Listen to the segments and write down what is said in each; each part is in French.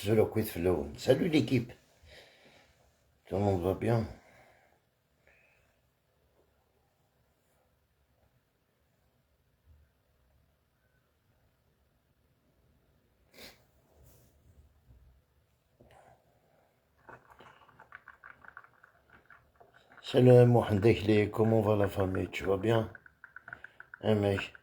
Salut l'équipe, tout le monde va bien? Salut Mohamed, comment va la famille? Tu vas bien? Hein mec?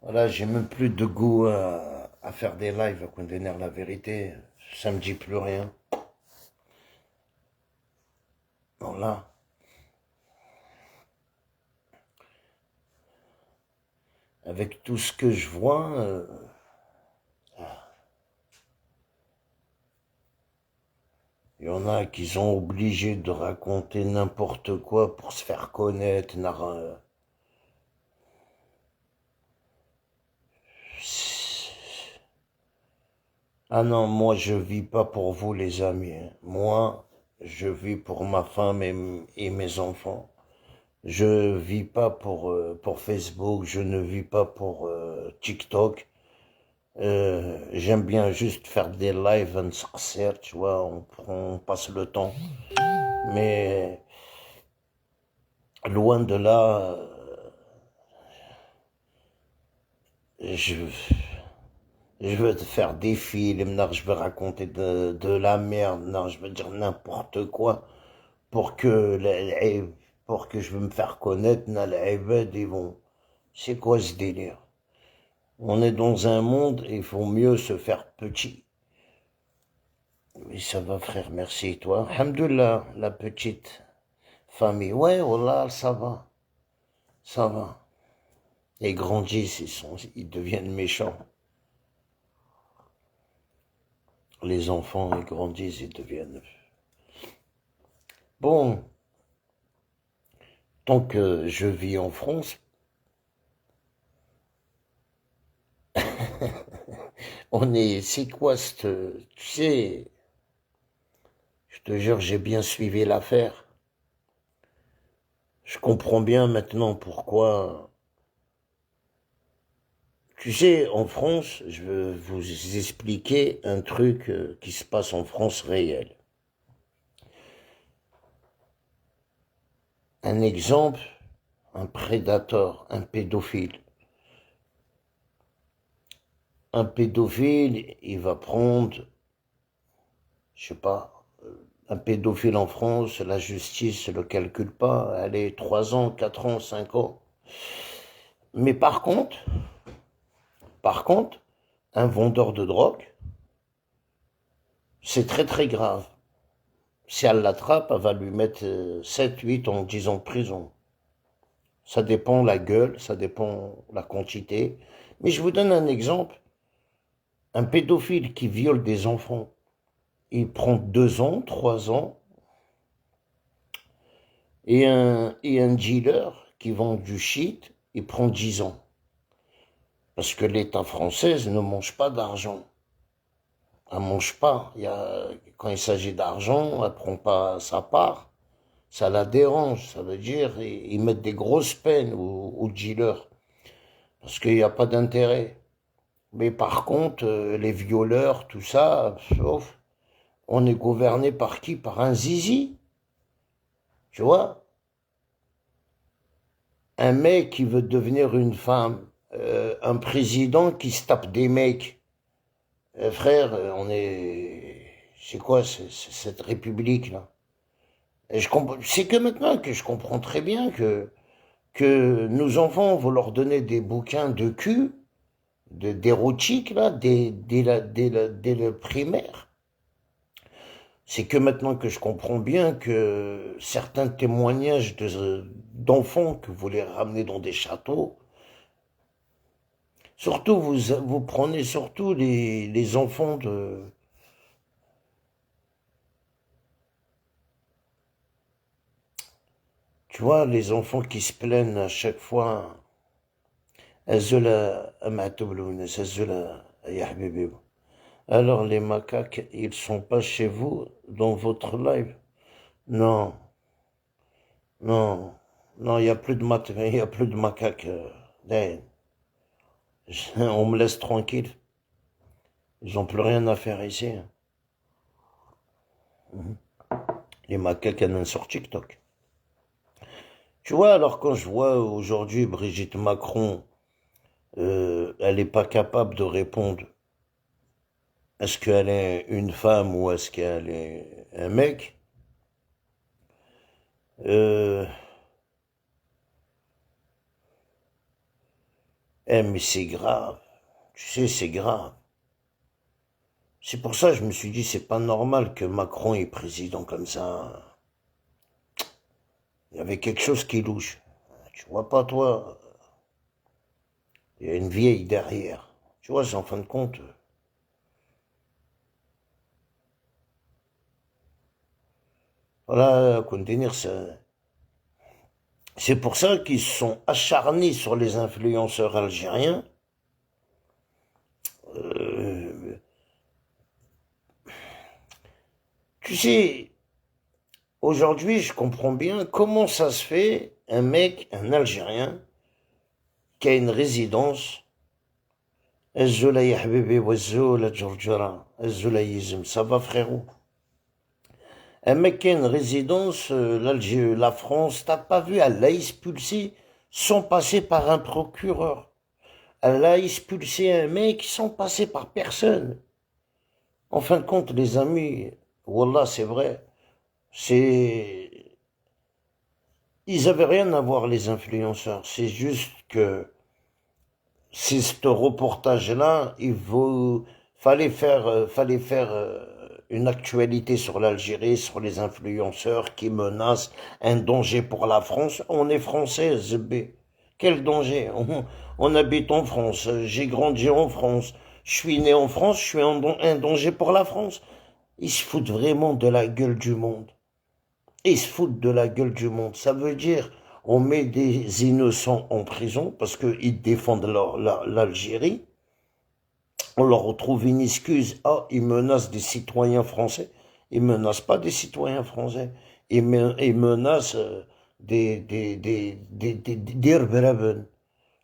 Voilà, j'ai même plus de goût à faire des lives, à contenir la vérité. Ça me dit plus rien. Voilà. Avec tout ce que je vois, il y en a qui sont obligés de raconter n'importe quoi pour se faire connaître. Ah non, moi je vis pas pour vous les amis, hein. Moi, je vis pour ma femme et mes enfants. Je vis pas pour Facebook, je ne vis pas pour TikTok. J'aime bien juste faire des lives en sorcière, tu vois, on passe le temps. Mais loin de là, je, je veux te faire des films, non, je veux raconter de la merde, non, je veux dire n'importe quoi pour que, pour que je veux me faire connaître, non, les ibad, ils vont. C'est quoi ce délire? On est dans un monde, il faut mieux se faire petit. Oui, ça va, frère, merci. Et toi? Alhamdoulilah, la petite famille. Ouais, voilà, ça va. Ça va. Ils grandissent, ils deviennent méchants. Les enfants, ils grandissent, ils deviennent. Bon, tant que je vis en France, c'est quoi tu sais, je te jure, j'ai bien suivi l'affaire. Je comprends bien maintenant pourquoi. Tu sais, en France, je veux vous expliquer un truc qui se passe en France réel. Un exemple, un prédateur, un pédophile. Un pédophile, il va prendre, je sais pas, un pédophile en France, la justice ne le calcule pas, allez, 3 ans, 4 ans, 5 ans. Mais par contre, un vendeur de drogue, c'est très très grave. Si elle l'attrape, elle va lui mettre 7, 8 ans, 10 ans de prison. Ça dépend la gueule, ça dépend la quantité. Mais je vous donne un exemple. Un pédophile qui viole des enfants, il prend 2 ans, 3 ans. Et un dealer qui vend du shit, il prend 10 ans. Parce que l'État français ne mange pas d'argent. Elle ne mange pas. Quand il s'agit d'argent, elle ne prend pas sa part. Ça la dérange. Ça veut dire ils mettent des grosses peines aux dealers. Parce qu'il n'y a pas d'intérêt. Mais par contre, les violeurs, tout ça, sauf, on est gouverné par qui? Par un zizi. Tu vois? Un mec qui veut devenir une femme, un président qui se tape des mecs. Frère, c'est quoi cette république-là? C'est que maintenant que je comprends très bien que nos enfants vont leur donner des bouquins de cul, d'érotique, là, dès le primaire. C'est que maintenant que je comprends bien que certains témoignages d'enfants que vous les ramenez dans des châteaux, surtout vous prenez surtout les enfants de. Tu vois, les enfants qui se plaignent à chaque fois. Azula Amatouloun, Azula Ya Habibi. Alors les macaques, ils sont pas chez vous dans votre live. Non, non, non, il n'y a plus de il y a plus de macaques. Hey, on me laisse tranquille. Ils n'ont plus rien à faire ici. Les macaques, elles sont sur TikTok. Tu vois, alors quand je vois aujourd'hui Brigitte Macron, elle n'est pas capable de répondre, est-ce qu'elle est une femme ou est-ce qu'elle est un mec? euh, mais c'est grave. Tu sais, c'est grave. C'est pour ça que je me suis dit, c'est pas normal que Macron est président comme ça. Il y avait quelque chose qui louche. Tu vois pas, toi, il y a une vieille derrière. Tu vois, en fin de compte, voilà, contenir ça. C'est pour ça qu'ils se sont acharnés sur les influenceurs algériens. Euh, Tu sais, aujourd'hui, je comprends bien comment ça se fait, un mec, un Algérien, qui a une résidence, Azzoula ya habibi wa Azzoula Djordjara, Azzoula yizm, ça va frérot. Un mec qui a une résidence, l'Algérie, la France, t'as pas vu, elle l'a expulsé sans passer par un procureur. Elle a expulsé un mec sans passer par personne. En fin de compte, les amis, Wallah, c'est vrai, c'est... Ils avaient rien à voir, les influenceurs. C'est juste que c'est ce reportage-là, fallait faire une actualité sur l'Algérie, sur les influenceurs qui menacent un danger pour la France. On est français, Zébé. Quel danger? On habite en France, j'ai grandi en France, je suis né en France, je suis un danger pour la France. Ils se foutent vraiment de la gueule du monde. Ils se foutent de la gueule du monde. Ça veut dire, on met des innocents en prison parce qu'ils défendent l'Algérie. On leur retrouve une excuse. Ah, ils menacent des citoyens français. Ils menacent pas des citoyens français. Ils menacent des Irbreben.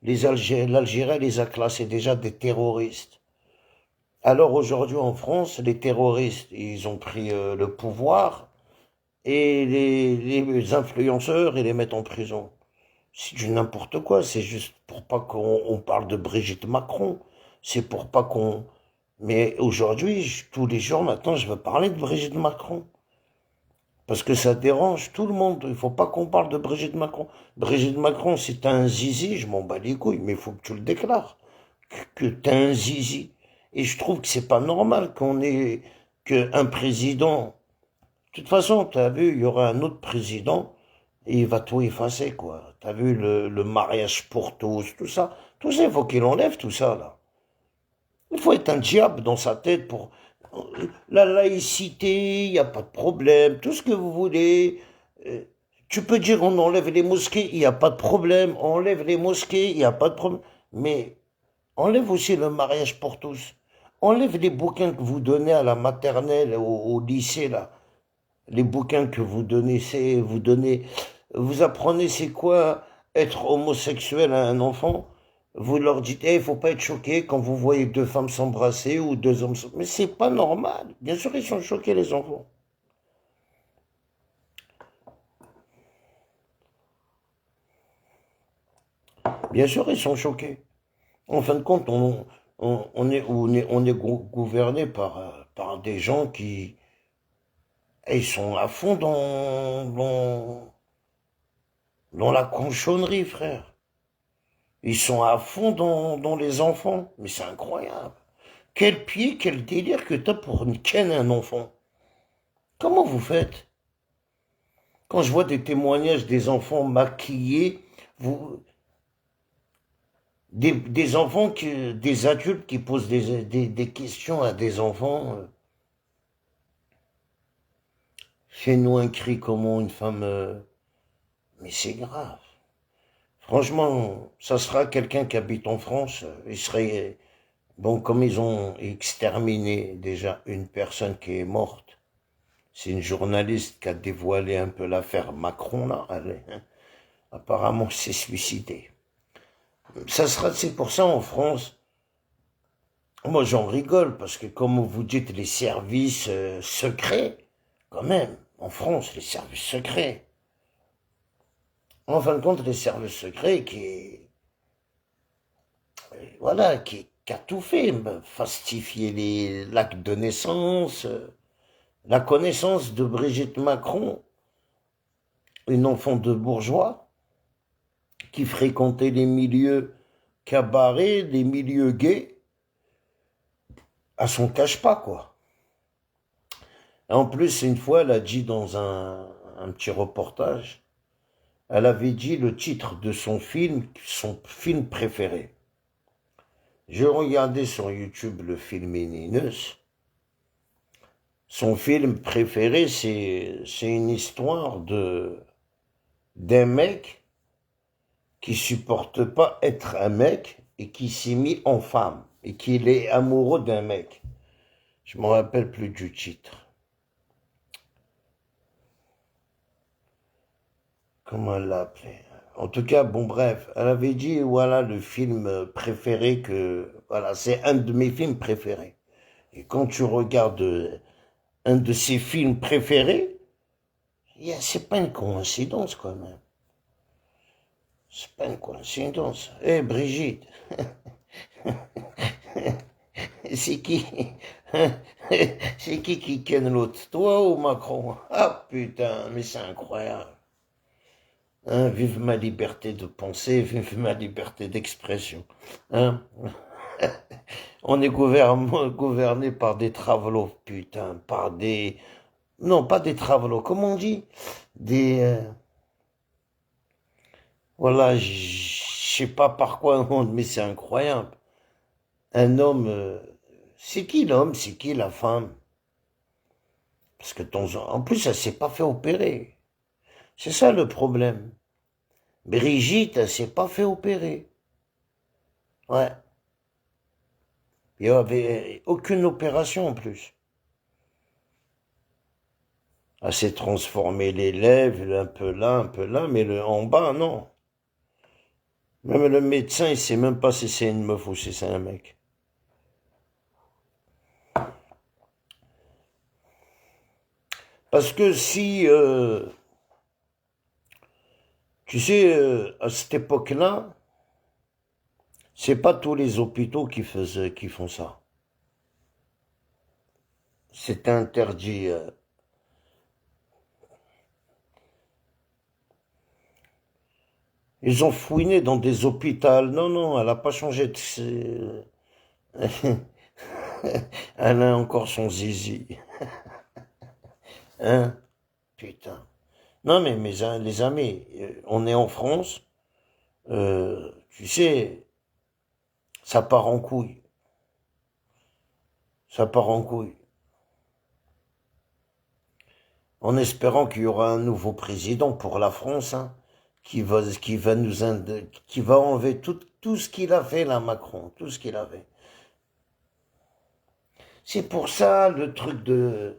L'Algérie les a classés déjà des terroristes. Alors aujourd'hui en France, les terroristes, ils ont pris le pouvoir et les influenceurs, ils les mettent en prison. C'est du n'importe quoi, c'est juste pour pas qu'on parle de Brigitte Macron. C'est pour pas qu'on... Mais aujourd'hui, tous les jours maintenant, je veux parler de Brigitte Macron. Parce que ça dérange tout le monde. Il faut pas qu'on parle de Brigitte Macron. Brigitte Macron, si t'as un zizi, je m'en bats les couilles, mais il faut que tu le déclares. Que t'as un zizi. Et je trouve que c'est pas normal qu'on ait qu'un président. De toute façon, t'as vu, il y aura un autre président et il va tout effacer, quoi. T'as vu le mariage pour tous, tout ça. Tout ça, il faut qu'il enlève tout ça, là. Il faut être un diable dans sa tête pour... La laïcité, il n'y a pas de problème, tout ce que vous voulez. Euh, Tu peux dire on enlève les mosquées, il n'y a pas de problème. On enlève les mosquées, il n'y a pas de problème. Mais enlève aussi le mariage pour tous. Enlève les bouquins que vous donnez à la maternelle, au lycée, là. Les bouquins que vous donnez, vous apprenez c'est quoi être homosexuel à un enfant. Vous leur dites, il faut pas être choqué quand vous voyez deux femmes s'embrasser ou deux hommes. Mais c'est pas normal. Bien sûr, ils sont choqués, les enfants. Bien sûr, ils sont choqués. En fin de compte, on est gouverné par des gens qui, ils sont à fond dans la conchonnerie, frère. Ils sont à fond dans les enfants. Mais c'est incroyable. Quel pied, quel délire que t'as pour ken un enfant. Comment vous faites? Quand je vois des témoignages des enfants maquillés, vous, des enfants, des adultes qui posent des questions à des enfants, fais-nous un cri comment une femme... mais c'est grave. Franchement, ça sera quelqu'un qui habite en France, il serait... Bon, comme ils ont exterminé déjà une personne qui est morte, C'est une journaliste qui a dévoilé un peu l'affaire Macron, là. Apparemment, s'est suicidée. C'est pour ça en France, moi j'en rigole, parce que comme vous dites, les services secrets, quand même, en France, les services secrets. En fin de compte, les services secrets voilà, qui a tout fait, falsifier l'acte de naissance, la connaissance de Brigitte Macron, une enfant de bourgeois, qui fréquentait les milieux cabarets, les milieux gays, à son cache-pas, quoi. Et en plus, une fois, elle a dit dans un petit reportage, elle avait dit le titre de son film préféré. Je regardais sur YouTube le film Inineus. Son film préféré, c'est une histoire d'un mec qui supporte pas être un mec et qui s'est mis en femme et qu'il est amoureux d'un mec. Je me rappelle plus du titre. Comment elle l'a appelé? En tout cas, bon bref, elle avait dit voilà le film préféré voilà, c'est un de mes films préférés. Et quand tu regardes un de ses films préférés, c'est pas une coïncidence quand même. C'est pas une coïncidence. Eh Brigitte, c'est qui c'est qui ken l'autre? Toi ou Macron? Ah putain, mais c'est incroyable. Hein, vive ma liberté de penser, vive ma liberté d'expression. Hein? On est gouverné par des travelots, putain, par des... Non, pas des travelots, comment on dit? Des... Voilà, je sais pas par quoi, mais c'est incroyable. Un homme... c'est qui l'homme? C'est qui la femme? Parce que en plus, elle s'est pas fait opérer. C'est ça le problème. Brigitte, elle s'est pas fait opérer. Ouais. Il n'y avait aucune opération en plus. Elle s'est transformée les lèvres, un peu là, mais en bas, non. Même le médecin, il sait même pas si c'est une meuf ou si c'est un mec. Parce que si, tu sais, à cette époque-là, c'est pas tous les hôpitaux qui font ça. C'est interdit. Ils ont fouiné dans des hôpitaux. Non, non, elle a pas changé de... Elle a encore son zizi. Hein? Putain. Non, mais les amis, on est en France, tu sais, ça part en couille. Ça part en couille. En espérant qu'il y aura un nouveau président pour la France, hein, qui va enlever tout ce qu'il a fait là, Macron, tout ce qu'il a fait. C'est pour ça le truc de...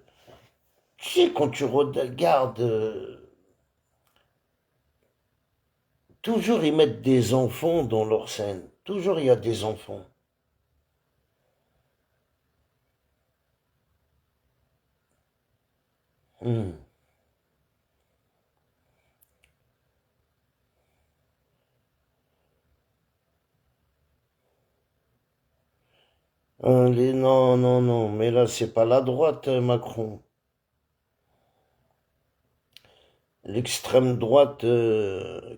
Tu sais, quand tu regardes, toujours ils mettent des enfants dans leur scène. Toujours il y a des enfants. Hmm. Non, non, non, mais là, c'est pas la droite, Macron. L'extrême droite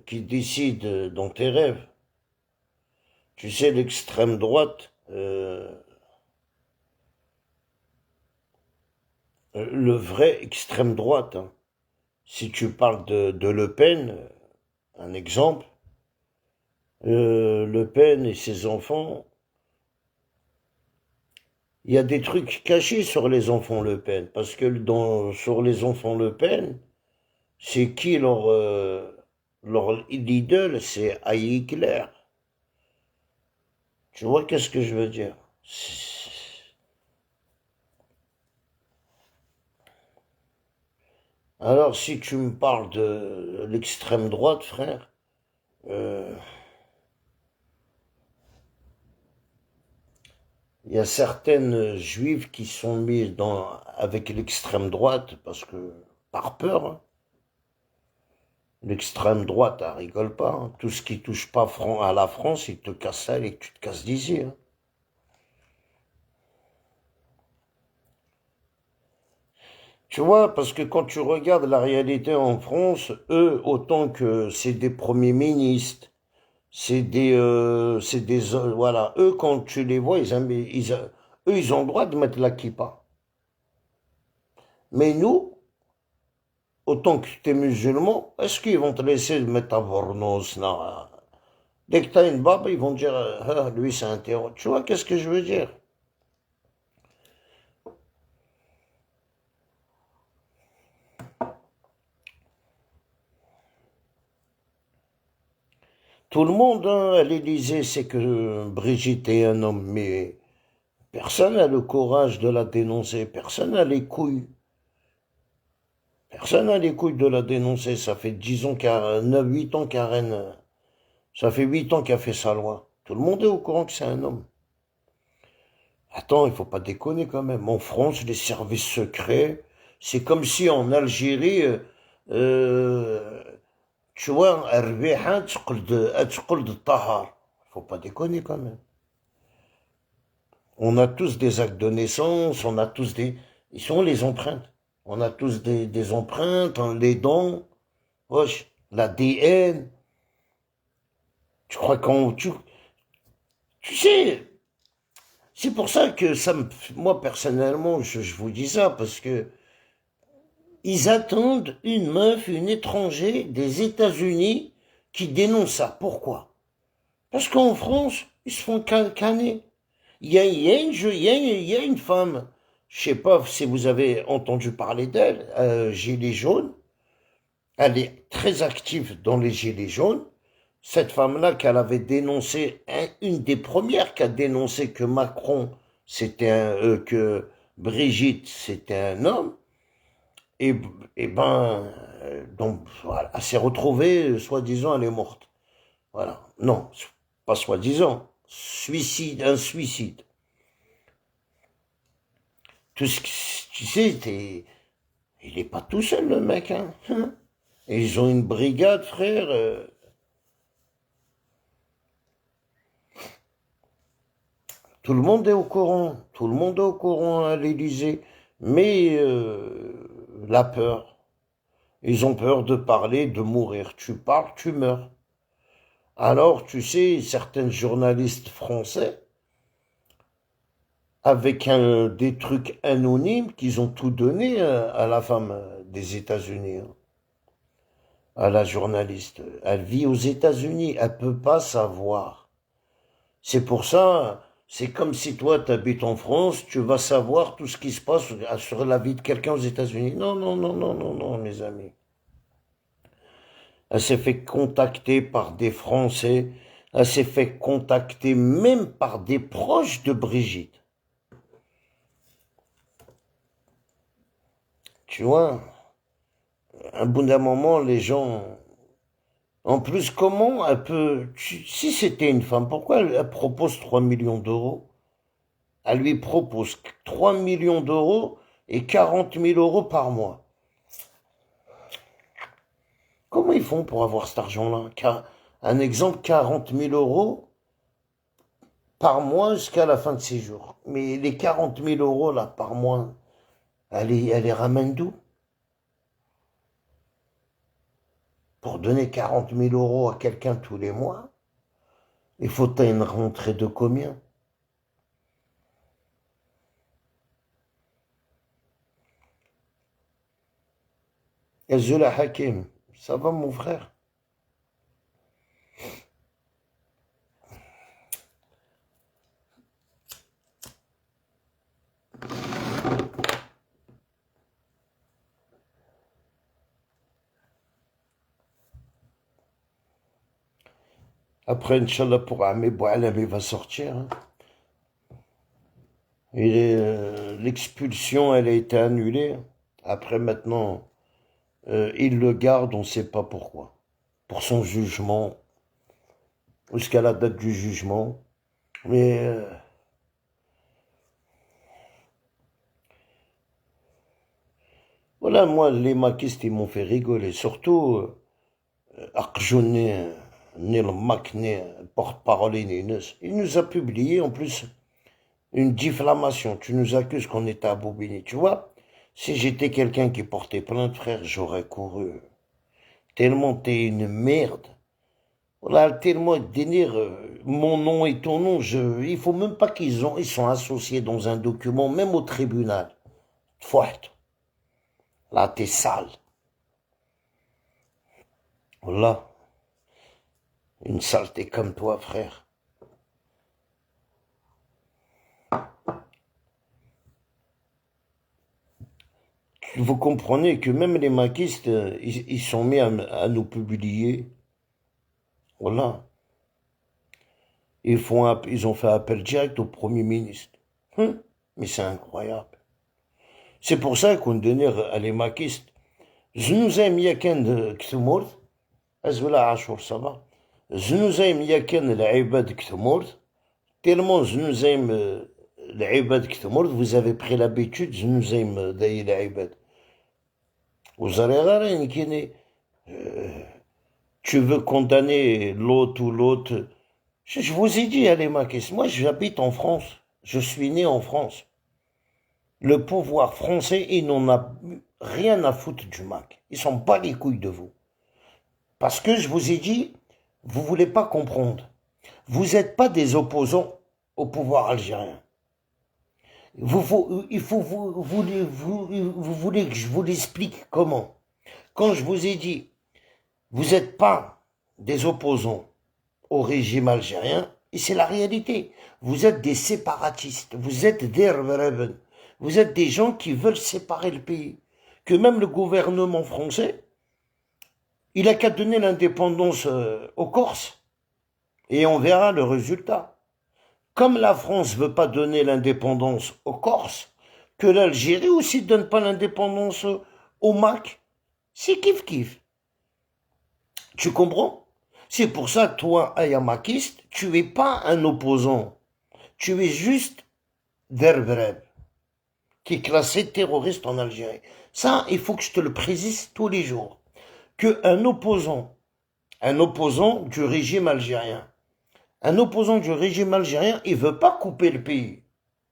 qui décide dans tes rêves. Tu sais, l'extrême droite, le vrai extrême droite, hein. Si tu parles de Le Pen, un exemple, Le Pen et ses enfants, il y a des trucs cachés sur les enfants Le Pen, parce que sur les enfants Le Pen, c'est qui leur idole? C'est Hitler. Tu vois qu'est-ce que je veux dire? Alors, si tu me parles de l'extrême droite, frère, euh, il y a certaines juives qui sont mises avec l'extrême droite parce que, par peur, hein. L'extrême droite, elle rigole pas, hein. Tout ce qui touche pas à la France, il te casse ça et tu te casses d'ici, hein. Tu vois, parce que quand tu regardes la réalité en France, eux, autant que c'est des premiers ministres, voilà, eux, quand tu les vois, eux, ils ont le droit de mettre la kippa. Mais nous, autant que tu es musulman, est-ce qu'ils vont te laisser mettre ta bornos, là? Dès que tu as une barbe, ils vont dire, ah, lui, c'est un terroriste. Tu vois, qu'est-ce que je veux dire? Tout le monde, hein, à l'Élysée, sait que Brigitte est un homme, mais personne n'a le courage de la dénoncer, personne n'a les couilles. Personne n'a les couilles de la dénoncer. Ça fait 10 ans, 9, 8 ans Karen. Ça fait 8 ans qu'elle fait sa loi. Tout le monde est au courant que c'est un homme. Attends, il faut pas déconner quand même. En France, les services secrets, c'est comme si en Algérie, euh, tu vois, الربيحة تقول الطهر. Faut pas déconner quand même. On a tous des actes de naissance, on a tous des... Ils sont les empreintes. On a tous des empreintes, hein, les dents, wesh, l'ADN. Tu crois qu'on... Tu sais, c'est pour ça que moi personnellement, je vous dis ça, parce que ils attendent une meuf, une étranger des États-Unis qui dénonce ça. Pourquoi? Parce qu'en France, ils se font canner. Il y a une femme, je sais pas si vous avez entendu parler d'elle, Gilets jaunes. Elle est très active dans les Gilets jaunes. Cette femme-là qu'elle avait dénoncé, une des premières qui a dénoncé que Macron, que Brigitte, c'était un homme, et, et ben, donc, voilà, elle s'est retrouvée, soi-disant, elle est morte. Voilà. Non, pas soi-disant. Suicide, un suicide. Tout ce que, tu sais, il est pas tout seul, le mec, hein. Et ils ont une brigade, frère. Tout le monde est au courant, tout le monde est au courant à l'Élysée, mais la peur, ils ont peur de parler, de mourir. Tu parles, tu meurs. Alors, tu sais, certains journalistes français, avec des trucs anonymes, qu'ils ont tout donné à la femme des États-Unis, hein, à la journaliste. Elle vit aux États-Unis, elle peut pas savoir. C'est pour ça, c'est comme si toi, tu habites en France, tu vas savoir tout ce qui se passe sur la vie de quelqu'un aux États-Unis. Non, non, non, non, non, non, mes amis. Elle s'est fait contacter par des Français, elle s'est fait contacter même par des proches de Brigitte. Tu vois, un bout d'un moment, les gens... En plus, comment elle peut... Si c'était une femme, pourquoi elle propose 3 millions d'euros? Elle lui propose 3 millions d'euros et 40 000 euros par mois. Comment ils font pour avoir cet argent-là? Un exemple, 40 000 euros par mois jusqu'à la fin de ses jours. Mais les 40 000 euros là par mois, elle les ramène d'où? Pour donner 40 000 euros à quelqu'un tous les mois, il faut une rentrée de combien? Ezula Hakim, ça va mon frère? Après, Inch'Allah, pour Ahmed Boualem, il va sortir, hein. Et l'expulsion, elle a été annulée. Après, maintenant, il le garde, on ne sait pas pourquoi. Pour son jugement, jusqu'à la date du jugement. Mais voilà, moi, les maquistes, ils m'ont fait rigoler. Surtout, Arjouné, ni le Mac, ni le porte-parole, il nous a publié en plus une diffamation. Tu nous accuses qu'on était à Bobigny. Tu vois, si j'étais quelqu'un qui portait plainte, frère, j'aurais couru. Tellement t'es une merde. Voilà, tellement délire, mon nom et ton nom, il faut même pas ils sont associés dans un document, même au tribunal. Fouette. Là, t'es sale. Voilà. Une saleté comme toi, frère. Vous comprenez que même les maquistes, ils sont mis à nous publier. Voilà. Ils ont fait appel direct au Premier ministre. Mais c'est incroyable. C'est pour ça qu'on donnait à les maquistes. زنوزايم يا كان كتمورت أزولا عاشور صباح زنوزايم يا كان العباد كتمورت تيرمون زنوزايم العباد كتمورت vous avez pris l'habitude زنوزايم داي العباد وزاري غارين كيني tu veux condamner l'autre ou l'autre je vous ai dit allez Makis moi j'habite en France je suis né en France le pouvoir français il n'en a rien à foutre du Mac ils s'en bat les couilles de vous. Parce que je vous ai dit, vous ne voulez pas comprendre. Vous n'êtes pas des opposants au pouvoir algérien. Vous voulez que je vous l'explique comment. Quand je vous ai dit, vous n'êtes pas des opposants au régime algérien, et c'est la réalité. Vous êtes des séparatistes, vous êtes des rebelles, vous êtes des gens qui veulent séparer le pays. Que même le gouvernement français, il a qu'à donner l'indépendance aux Corses et on verra le résultat. Comme la France ne veut pas donner l'indépendance aux Corses, que l'Algérie aussi ne donne pas l'indépendance aux Mac, c'est kiff-kiff. Tu comprends? C'est pour ça, toi, ayamakiste, tu n'es pas un opposant. Tu es juste Derbreb, qui est classé terroriste en Algérie. Ça, il faut que je te le précise tous les jours. Qu'un opposant du régime algérien, il ne veut pas couper le pays.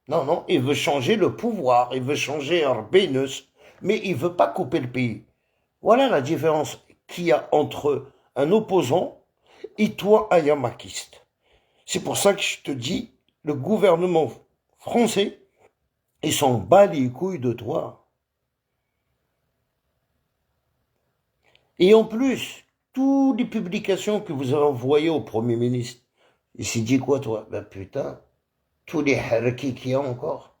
Non, non, il veut changer le pouvoir, il veut changer Arbeynus, mais il ne veut pas couper le pays. Voilà la différence qu'il y a entre un opposant et toi, ayamakiste. C'est pour ça que je te dis, le gouvernement français, il s'en bat les couilles de toi. Et en plus, toutes les publications que vous avez envoyées au Premier ministre, il s'est dit quoi, toi? Ben putain, tous les harkis qu'il y a encore.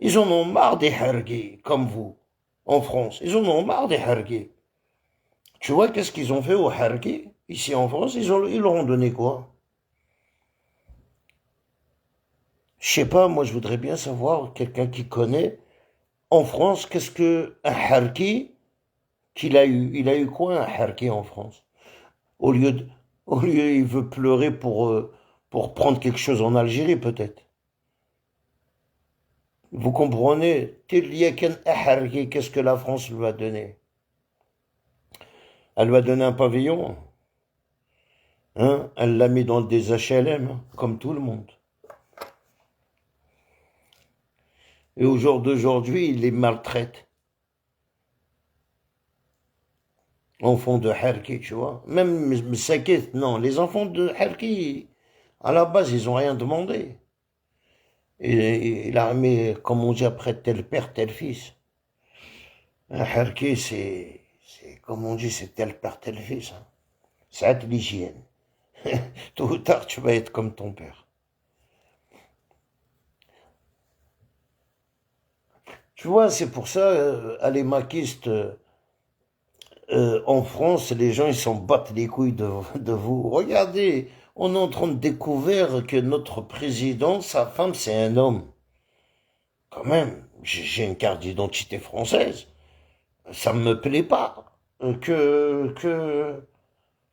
Ils en ont marre des harkis, comme vous, en France. Ils en ont marre des harkis. Tu vois, qu'est-ce qu'ils ont fait aux harkis, ici en France? Ils leur ont donné quoi? Je sais pas, moi je voudrais bien savoir, quelqu'un qui connaît, en France, qu'est-ce que un harki qu'il a eu? Il a eu quoi un harki en France? Au lieu, il veut pleurer pour prendre quelque chose en Algérie, peut-être. Vous comprenez? Qu'est-ce que la France lui a donné? Elle lui a donné un pavillon. Hein? Elle l'a mis dans des HLM, comme tout le monde. Et au jour d'aujourd'hui, il les maltraite. Enfants de Harki, tu vois. Même Msakit, non. Les enfants de Harki, à la base, ils n'ont rien demandé. Et il a mis, comme on dit après, tel père, tel fils. Un Harki, comme on dit, c'est tel père, tel fils. Hein. C'est l'hygiène. Tôt ou tard, tu vas être comme ton père. Tu vois, c'est pour ça, à les maquistes, en France, les gens, ils s'en battent les couilles de vous. Regardez, on est en train de découvrir que notre président, sa femme, c'est un homme. Quand même, j'ai une carte d'identité française. Ça ne me plaît pas que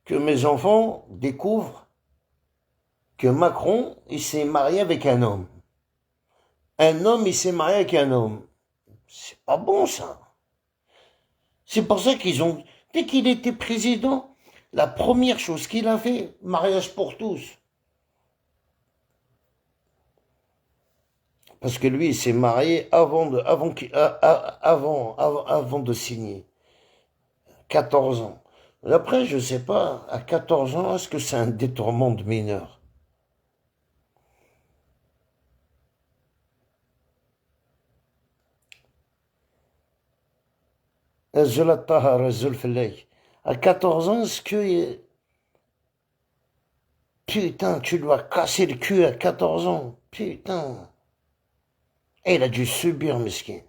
mes enfants découvrent que Macron, il s'est marié avec un homme. Un homme, il s'est marié avec un homme. C'est pas bon, ça. C'est pour ça qu'ils ont... Dès qu'il était président, la première chose qu'il a fait, mariage pour tous. Parce que lui, il s'est marié avant de signer. 14 ans. Après, je sais pas, à 14 ans, est-ce que c'est un détournement de mineur? À 14 ans, est-ce que... Putain, tu lui as cassé le cul à 14 ans. Putain. Et il a dû subir, mesquin.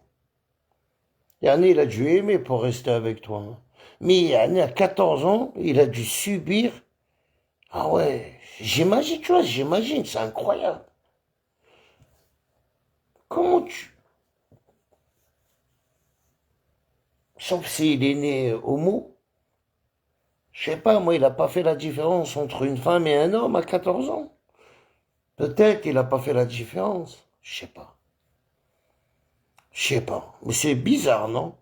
Yani, il a dû aimer pour rester avec toi. Hein. Mais yani, à 14 ans, il a dû subir. Ah ouais, j'imagine, tu vois, j'imagine, c'est incroyable. Comment tu... Sauf s'il est né homo. Je sais pas, moi, il n'a pas fait la différence entre une femme et un homme à 14 ans. Peut-être qu'il n'a pas fait la différence. Je sais pas. Je sais pas. Mais c'est bizarre, non?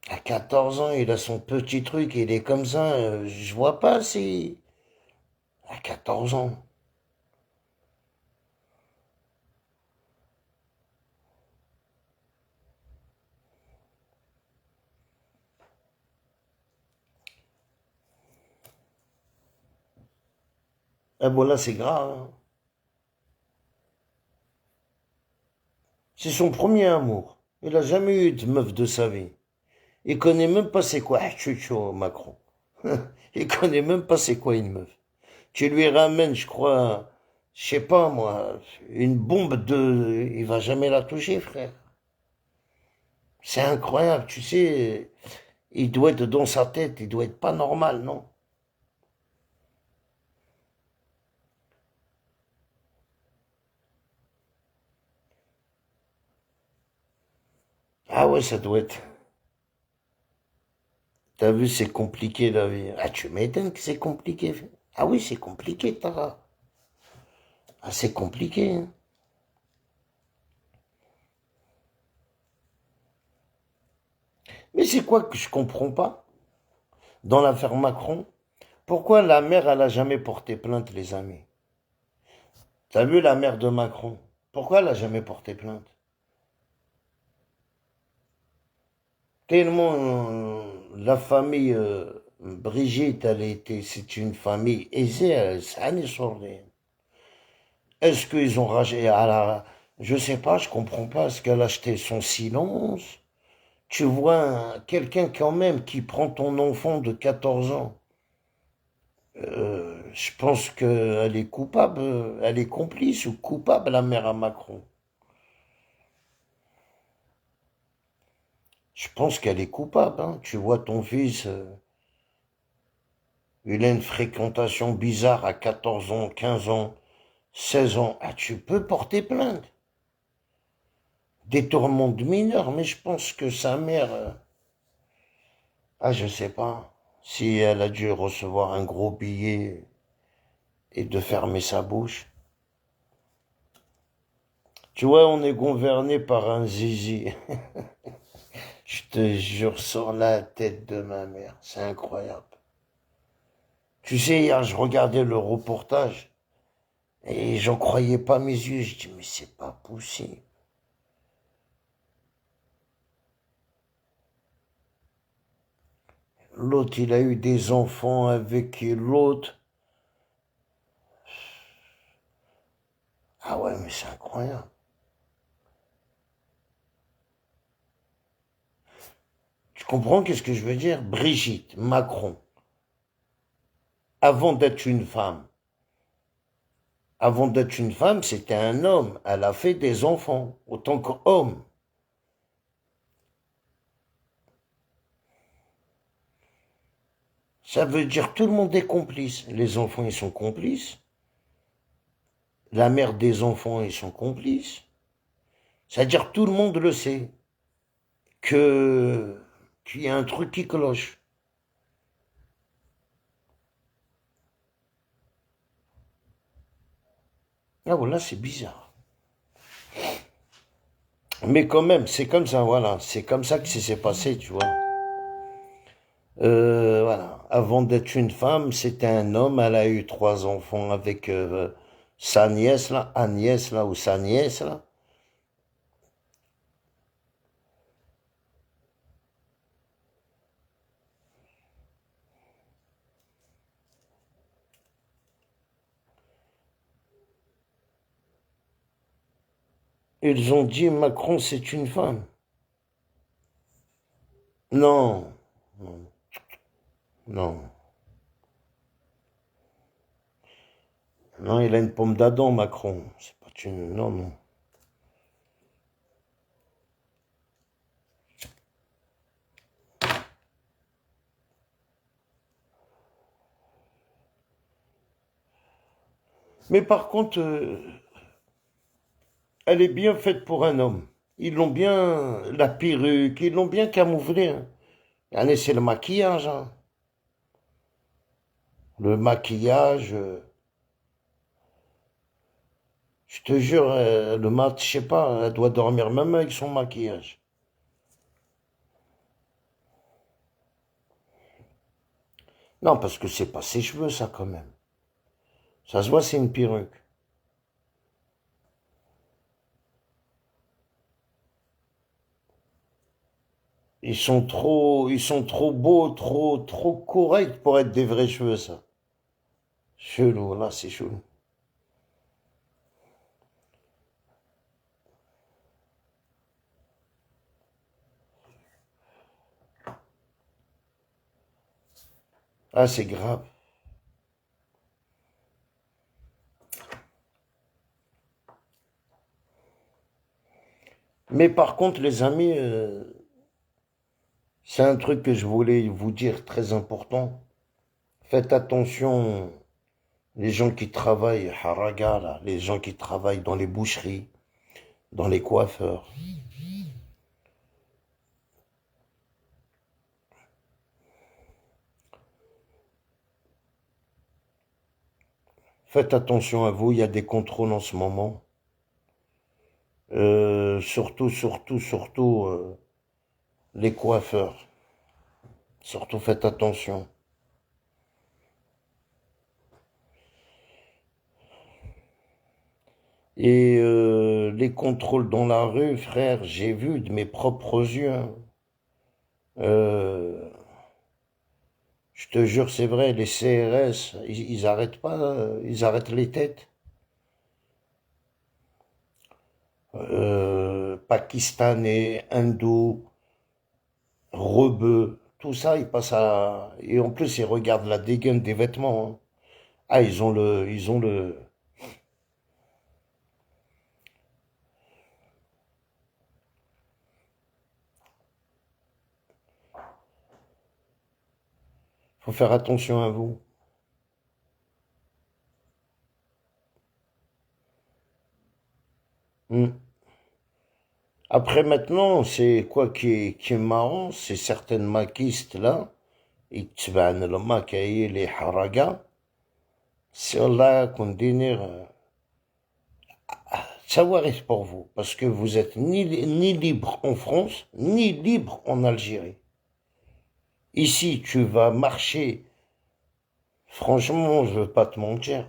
À 14 ans, il a son petit truc, il est comme ça. Je vois pas si... À 14 ans. Ah bon, là, c'est grave. Hein. C'est son premier amour. Il a jamais eu de meuf de sa vie. Il connaît même pas c'est quoi Chucho Macron. Il connaît même pas c'est quoi une meuf. Tu lui ramènes, je crois, je sais pas moi, une bombe de... Il va jamais la toucher, frère. C'est incroyable, tu sais. Il doit être dans sa tête, il doit être pas normal, non? Ah ouais, ça doit être... T'as vu, c'est compliqué la vie. Ah, tu m'étonnes que c'est compliqué. Ah oui, c'est compliqué, Tara. Ah, c'est compliqué. Hein. Mais c'est quoi que je comprends pas dans l'affaire Macron? Pourquoi la mère, elle a jamais porté plainte, les amis? T'as vu la mère de Macron? Pourquoi elle a jamais porté plainte? Tellement la famille Brigitte, c'est une famille aisée, ça n'est sordi. Est-ce qu'ils ont ragé à la... Je sais pas, je comprends pas. Est-ce qu'elle a acheté son silence? Tu vois quelqu'un quand même qui prend ton enfant de 14 ans. Je pense qu'elle est coupable, elle est complice ou coupable, la mère à Macron. Je pense qu'elle est coupable. Hein. Tu vois ton fils, il a une fréquentation bizarre à 14 ans, 15 ans, 16 ans. Ah, tu peux porter plainte. Détournement de mineur, mais je pense que sa mère... ah, je sais pas. Si elle a dû recevoir un gros billet et de fermer sa bouche. Tu vois, on est gouverné par un zizi. Je te jure, sur la tête de ma mère. C'est incroyable. Tu sais, hier, je regardais le reportage et j'en croyais pas mes yeux. Je dis, mais c'est pas possible. L'autre, il a eu des enfants avec l'autre. Ah ouais, mais c'est incroyable. Tu comprends qu'est-ce que je veux dire? Brigitte Macron, avant d'être une femme, c'était un homme. Elle a fait des enfants, autant qu'homme. Ça veut dire que tout le monde est complice. Les enfants, ils sont complices. La mère des enfants, ils sont complices. C'est-à-dire tout le monde le sait, que qu'il y a un truc qui cloche. Ah voilà, c'est bizarre. Mais quand même, c'est comme ça, voilà. C'est comme ça que ça s'est passé, tu vois. Voilà. Avant d'être une femme, c'était un homme. Elle a eu 3 enfants avec sa nièce, là, Agnès, là, ou sa nièce, là. Ils ont dit Macron, c'est une femme. Non, non, non. Non, il a une pomme d'Adam, Macron. C'est pas une... Non, non. Mais par contre, elle est bien faite pour un homme. Ils l'ont bien... La perruque, ils l'ont bien camouflé, hein. Allez, c'est le maquillage, hein. Le maquillage... je te jure, le mat, je sais pas, elle doit dormir même avec son maquillage. Non, parce que c'est pas ses cheveux, ça, quand même. Ça se voit, c'est une perruque. Ils sont trop beaux, trop corrects pour être des vrais cheveux, ça. Chelou, là, c'est chelou. Ah, c'est grave. Mais par contre, les amis, c'est un truc que je voulais vous dire très important. Faites attention, les gens qui travaillent, haraga, là, les gens qui travaillent dans les boucheries, dans les coiffeurs. Faites attention à vous, il y a des contrôles en ce moment. Surtout, les coiffeurs. Surtout, faites attention. Et les contrôles dans la rue, frère, j'ai vu de mes propres yeux, hein. Euh, je te jure, c'est vrai, les CRS, ils arrêtent pas, ils arrêtent les têtes. Pakistanais, hindous, rebeux, tout ça, ils passent à... Et en plus, ils regardent la dégaine des vêtements, hein. Ah, ils ont le... Faut faire attention à vous. Hmm. Après, maintenant, c'est quoi qui est marrant, c'est certaines maquistes, là, يتبعن الماكايي les haraga, c'est là qu'on dîner, savoir pour vous, parce que vous êtes ni libre en France, ni libre en Algérie. Ici, tu vas marcher, franchement, je veux pas te mentir,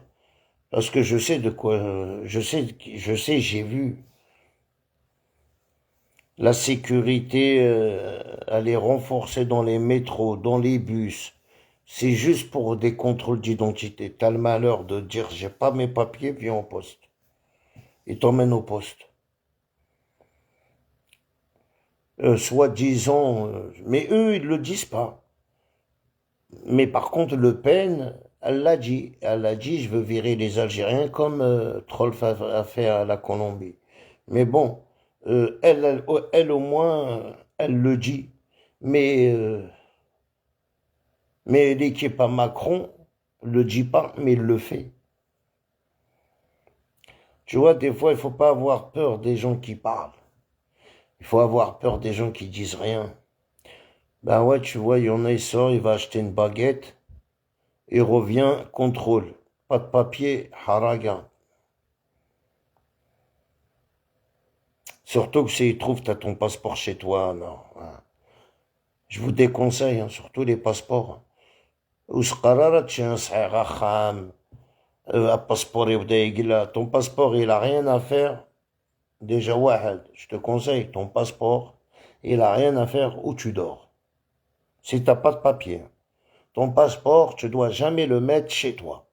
parce que je sais de quoi, j'ai vu. La sécurité, elle est renforcée dans les métros, dans les bus. C'est juste pour des contrôles d'identité. T'as le malheur de dire, j'ai pas mes papiers, viens au poste. Ils t'emmènent au poste. Soi-disant, mais eux, ils le disent pas. Mais par contre, Le Pen, elle l'a dit. Elle a dit, je veux virer les Algériens comme Trolf a fait à la Colombie. Mais bon, elle au moins, elle le dit. Mais, euh, mais l'équipe à Macron le dit pas, mais il le fait. Tu vois, des fois, il faut pas avoir peur des gens qui parlent. Il faut avoir peur des gens qui disent rien. Ben ouais, tu vois, il y en a, il sort, il va acheter une baguette, il revient, contrôle. Pas de papier, haraga. Surtout que s'il trouve, t'as ton passeport chez toi, non. Hein. Je vous déconseille, hein, surtout les passeports. وسقرارة شي صحيح خام الباسبور يبدا يقلا ton passeport il a rien à faire déjà واحد je te conseille ton passeport il a rien à faire où tu dors si t'as pas de papier ton passeport tu dois jamais le mettre chez toi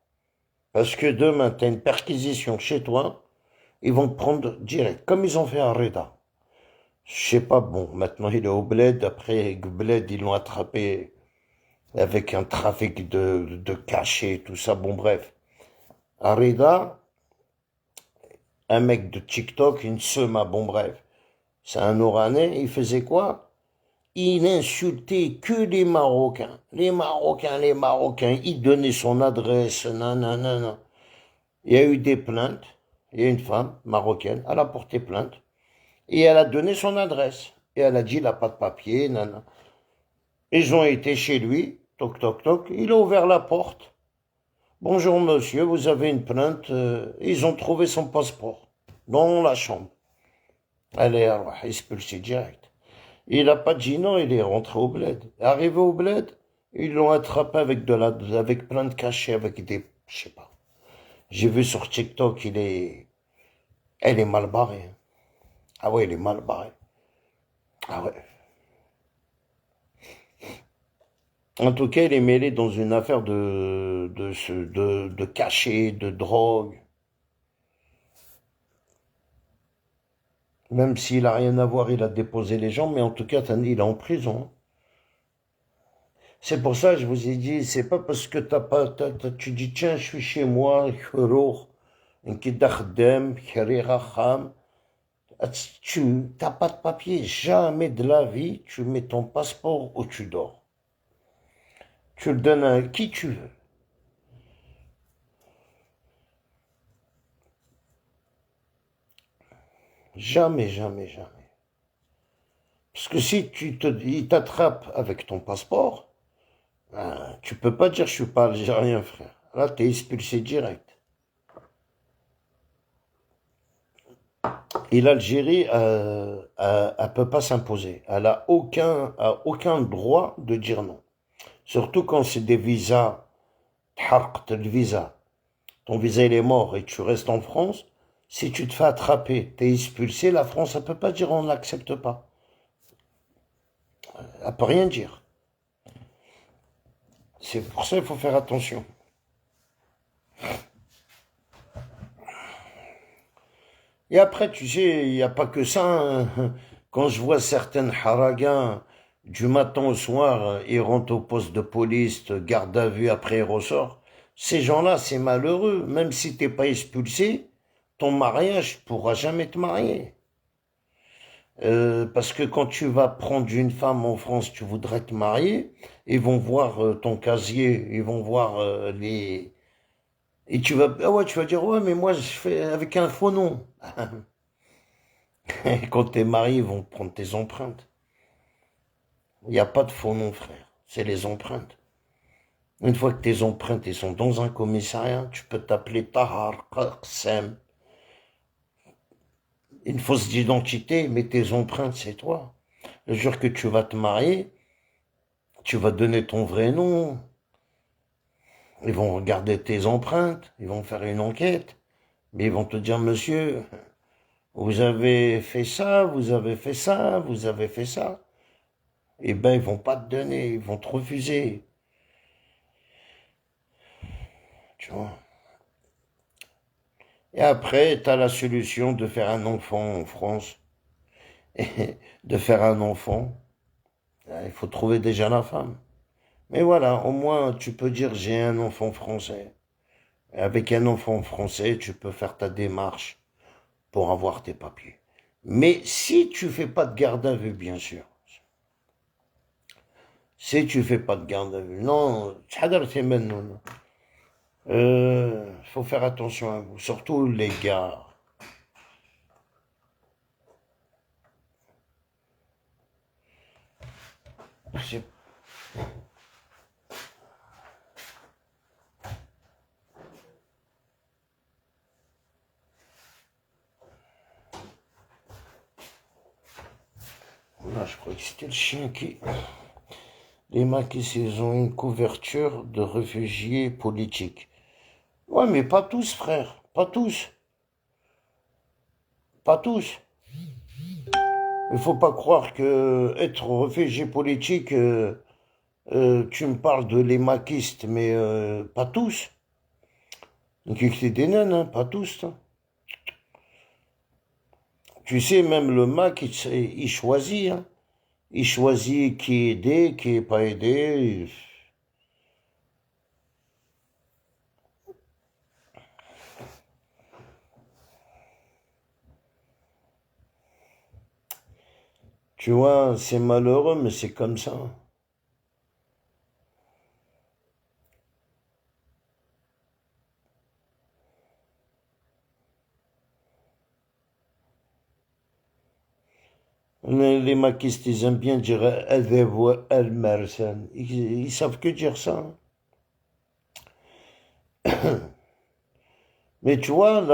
parce que demain t'as une perquisition chez toi ils vont te prendre direct comme ils ont fait à Reda je sais pas bon maintenant il est au bled après bled ils l'ont attrapé avec un trafic de cachets tout ça bon bref à Reda un mec de TikTok, une sema, bon bref, c'est un Oranais, il faisait quoi? Il insultait que les Marocains. Les Marocains, les Marocains. Il donnait son adresse, nanana. Il y a eu des plaintes. Il y a une femme marocaine, elle a porté plainte. Et elle a donné son adresse. Et elle a dit, il n'a pas de papier, nanana. Ils ont été chez lui, toc, toc, toc. Il a ouvert la porte. Bonjour monsieur, vous avez une plainte. Ils ont trouvé son passeport dans la chambre. Elle est expulsée direct. Il n'a pas dit non, il est rentré au bled. Arrivé au bled, ils l'ont attrapé avec plein de cachets, avec des, je sais pas. J'ai vu sur TikTok, elle est mal barrée. Hein. Ah ouais, elle est mal barrée. Ah ouais. En tout cas, il est mêlé dans une affaire de cachets, de drogue. Même s'il a rien à voir, il a déposé les gens, mais en tout cas, il est en prison. C'est pour ça que je vous ai dit, c'est pas parce que t'as pas, tu dis tiens, je suis chez moi, tu t'as pas de papier, jamais de la vie, tu mets ton passeport où tu dors. Tu le donnes à qui tu veux. Jamais, jamais, jamais. Parce que si il t'attrape avec ton passeport, ben, tu peux pas dire je suis pas algérien, frère. Là, t'es expulsé direct. Et l'Algérie, elle peut pas s'imposer. Elle a aucun droit de dire non. Surtout quand c'est des visas, le visa. Ton visa il est mort et tu restes en France. Si tu te fais attraper, t'es expulsé, la France, elle peut pas dire on n'accepte pas. Elle peut rien dire. C'est pour ça qu'il faut faire attention. Et après, tu sais, il n'y a pas que ça. Hein. Quand je vois certaines haragas, du matin au soir, ils rentrent au poste de police, garde à vue, après ils ressortent. Ces gens-là, c'est malheureux. Même si t'es pas expulsé, ton mariage, tu pourras jamais te marier. Parce que quand tu vas prendre une femme en France, tu voudrais te marier, ils vont voir ton casier, ils vont voir les... Et tu vas, ah ouais, tu vas dire, ouais, mais moi, je fais avec un faux nom. Et quand t'es marié, ils vont prendre tes empreintes. Il n'y a pas de faux nom, frère. C'est les empreintes. Une fois que tes empreintes elles sont dans un commissariat, tu peux t'appeler Tahar, Qassem. Une fausse d'identité, mais tes empreintes, c'est toi. Le jour que tu vas te marier, tu vas donner ton vrai nom. Ils vont regarder tes empreintes, ils vont faire une enquête. Mais ils vont te dire, monsieur, vous avez fait ça, vous avez fait ça, vous avez fait ça. Eh ben, ils vont pas te donner, ils vont te refuser. Tu vois. Et après, tu as la solution de faire un enfant en France. Et de faire un enfant, il faut trouver déjà la femme. Mais voilà, au moins, tu peux dire j'ai un enfant français. Et avec un enfant français, tu peux faire ta démarche pour avoir tes papiers. Mais si tu fais pas de garde à vue, bien sûr. Si tu fais pas de garde à vue, non, faut faire attention à vous, surtout les gars. c'est... Là, je crois que c'était le chien qui... Les maquis, ils ont une couverture de réfugiés politiques. Ouais, mais pas tous, frère. Pas tous. Pas tous. Il faut pas croire que être réfugié politique, tu me parles de les maquistes, mais pas tous. Donc c'est des naines, hein, pas tous. Hein. Tu sais, même le Mac, il choisit. Hein. Il choisit qui est aidé, qui est pas aidé. Tu vois, c'est malheureux, mais c'est comme ça. Les maquistes, ils aiment bien dire «Adheb al-Marsan». Ils savent que dire ça. Mais tu vois,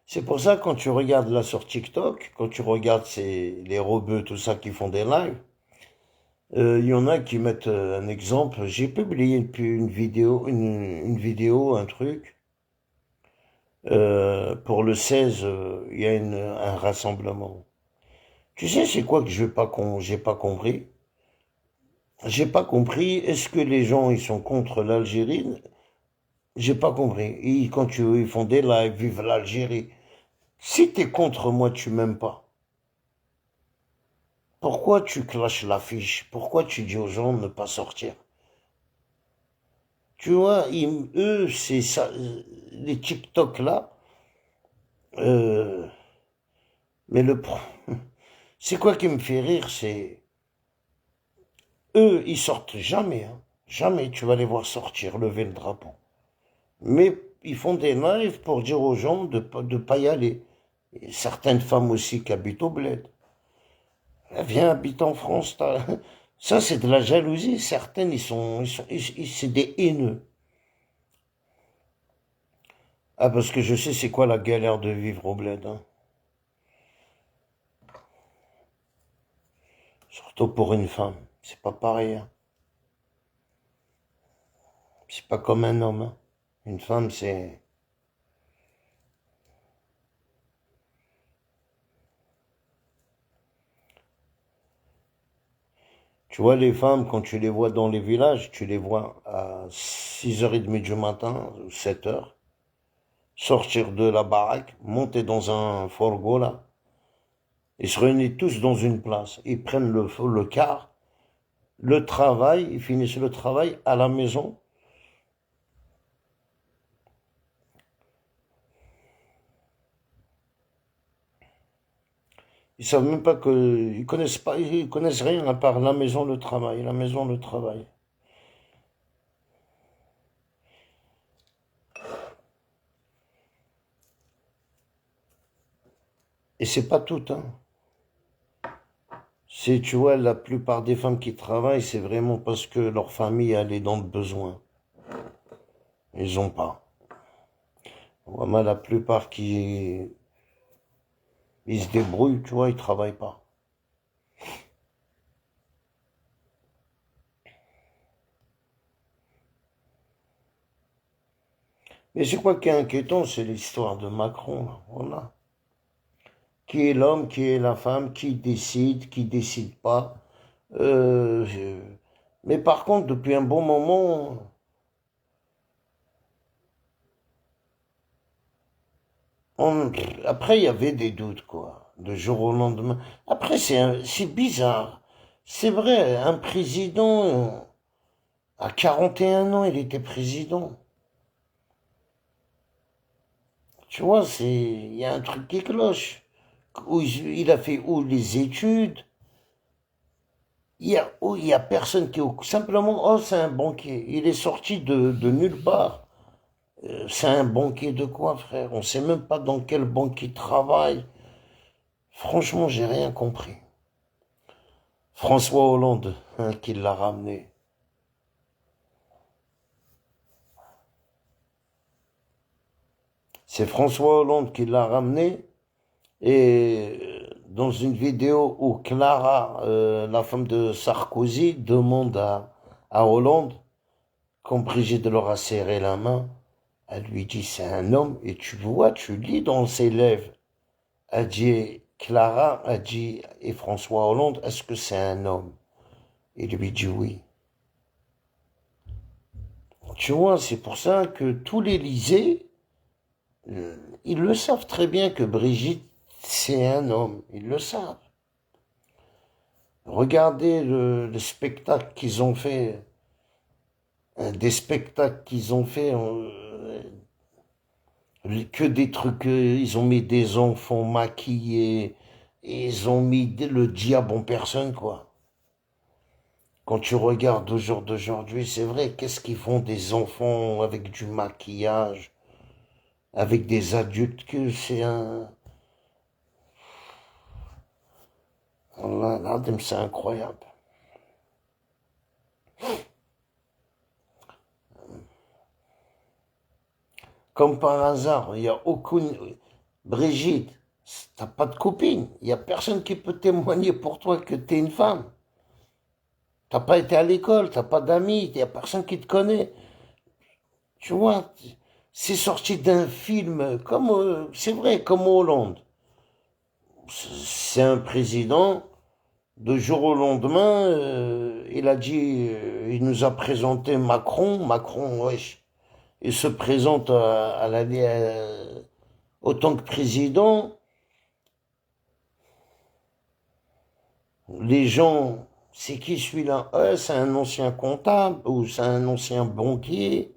c'est pour ça quand tu regardes là sur TikTok, quand tu regardes les robots, tout ça qui font des lives, il y en a qui mettent un exemple. J'ai publié une vidéo, une vidéo, un truc. Pour le 16, il y a un rassemblement. Tu sais, c'est quoi que j'ai pas compris? J'ai pas compris. Est-ce que les gens ils sont contre l'Algérie? J'ai pas compris. Quand ils font des lives, vive l'Algérie. Si t'es contre moi, tu m'aimes pas. Pourquoi tu clashes l'affiche? Pourquoi tu dis aux gens de ne pas sortir? Tu vois, eux, c'est ça, les TikTok là. euh, mais c'est quoi qui me fait rire, c'est eux, ils sortent jamais, hein. Jamais tu vas les voir sortir, lever le drapeau. Mais ils font des lives pour dire aux gens de pas y aller. Et certaines femmes aussi qui habitent au bled. Viens, habite en France. Ça, c'est de la jalousie. Certaines, c'est des haineux. Ah, parce que je sais c'est quoi la galère de vivre au bled. Hein. Surtout pour une femme. C'est pas pareil. Hein. C'est pas comme un homme. Hein. Une femme, c'est... Tu vois, les femmes, quand tu les vois dans les villages, tu les vois à 6h30 du matin, 7h, sortir de la baraque, monter dans un fourgon là, ils se réunissent tous dans une place. Ils prennent le car, le travail, ils finissent le travail à la maison. Ils savent même pas que, ils connaissent pas, ils connaissent rien à part la maison, le travail, la maison, le travail. Et c'est pas tout, hein. C'est, tu vois, la plupart des femmes qui travaillent, c'est vraiment parce que leur famille, elle est dans le besoin. Ils ont pas. Vraiment, la plupart ils se débrouillent, tu vois, ils travaillent pas. Mais c'est quoi qui est inquiétant, c'est l'histoire de Macron, là. Voilà. Qui est l'homme, qui est la femme, qui décide pas. Euh, je- Mais par contre, depuis un bon moment, on- après, il y avait des doutes, quoi, de jour au lendemain. Après, c'est bizarre. C'est vrai, un président, à 41 ans, il était président. Tu vois, il y a un truc qui cloche. Il a fait où les études? Il y a personne qui... Simplement, oh, c'est un banquier. Il est sorti de nulle part. C'est un banquier de quoi, frère? On sait même pas dans quelle banque il travaille. Franchement, j'ai rien compris. François Hollande, hein, qui l'a ramené. C'est François Hollande qui l'a ramené. Et dans une vidéo où Clara, la femme de Sarkozy, demande à Hollande, quand Brigitte leur a serré la main, elle lui dit c'est un homme, et tu vois, tu lis dans ses lèvres. Elle dit, Clara a dit, et François Hollande, est-ce que c'est un homme? Il lui dit oui. Tu vois, c'est pour ça que tous l'Élysée, ils le savent très bien que Brigitte, c'est un homme. Ils le savent. Regardez le spectacle qu'ils ont fait, des spectacles qu'ils ont fait, que des trucs, ils ont mis des enfants maquillés, ils ont mis le diable en personne, quoi. Quand tu regardes au jour d'aujourd'hui, c'est vrai, qu'est-ce qu'ils font des enfants avec du maquillage, avec des adultes, que c'est un... Allah, c'est incroyable. Comme par hasard, il n'y a aucune... Brigitte, t'as pas de copine. Il n'y a personne qui peut témoigner pour toi que t'es une femme. T'as pas été à l'école, t'as pas d'amis, il n'y a personne qui te connaît. Tu vois, c'est sorti d'un film, comme, c'est vrai, comme Hollande. C'est un président, de jour au lendemain, il a dit, il nous a présenté Macron, wesh, il se présente autant que président. Les gens, c'est qui celui-là? C'est un ancien comptable ou c'est un ancien banquier.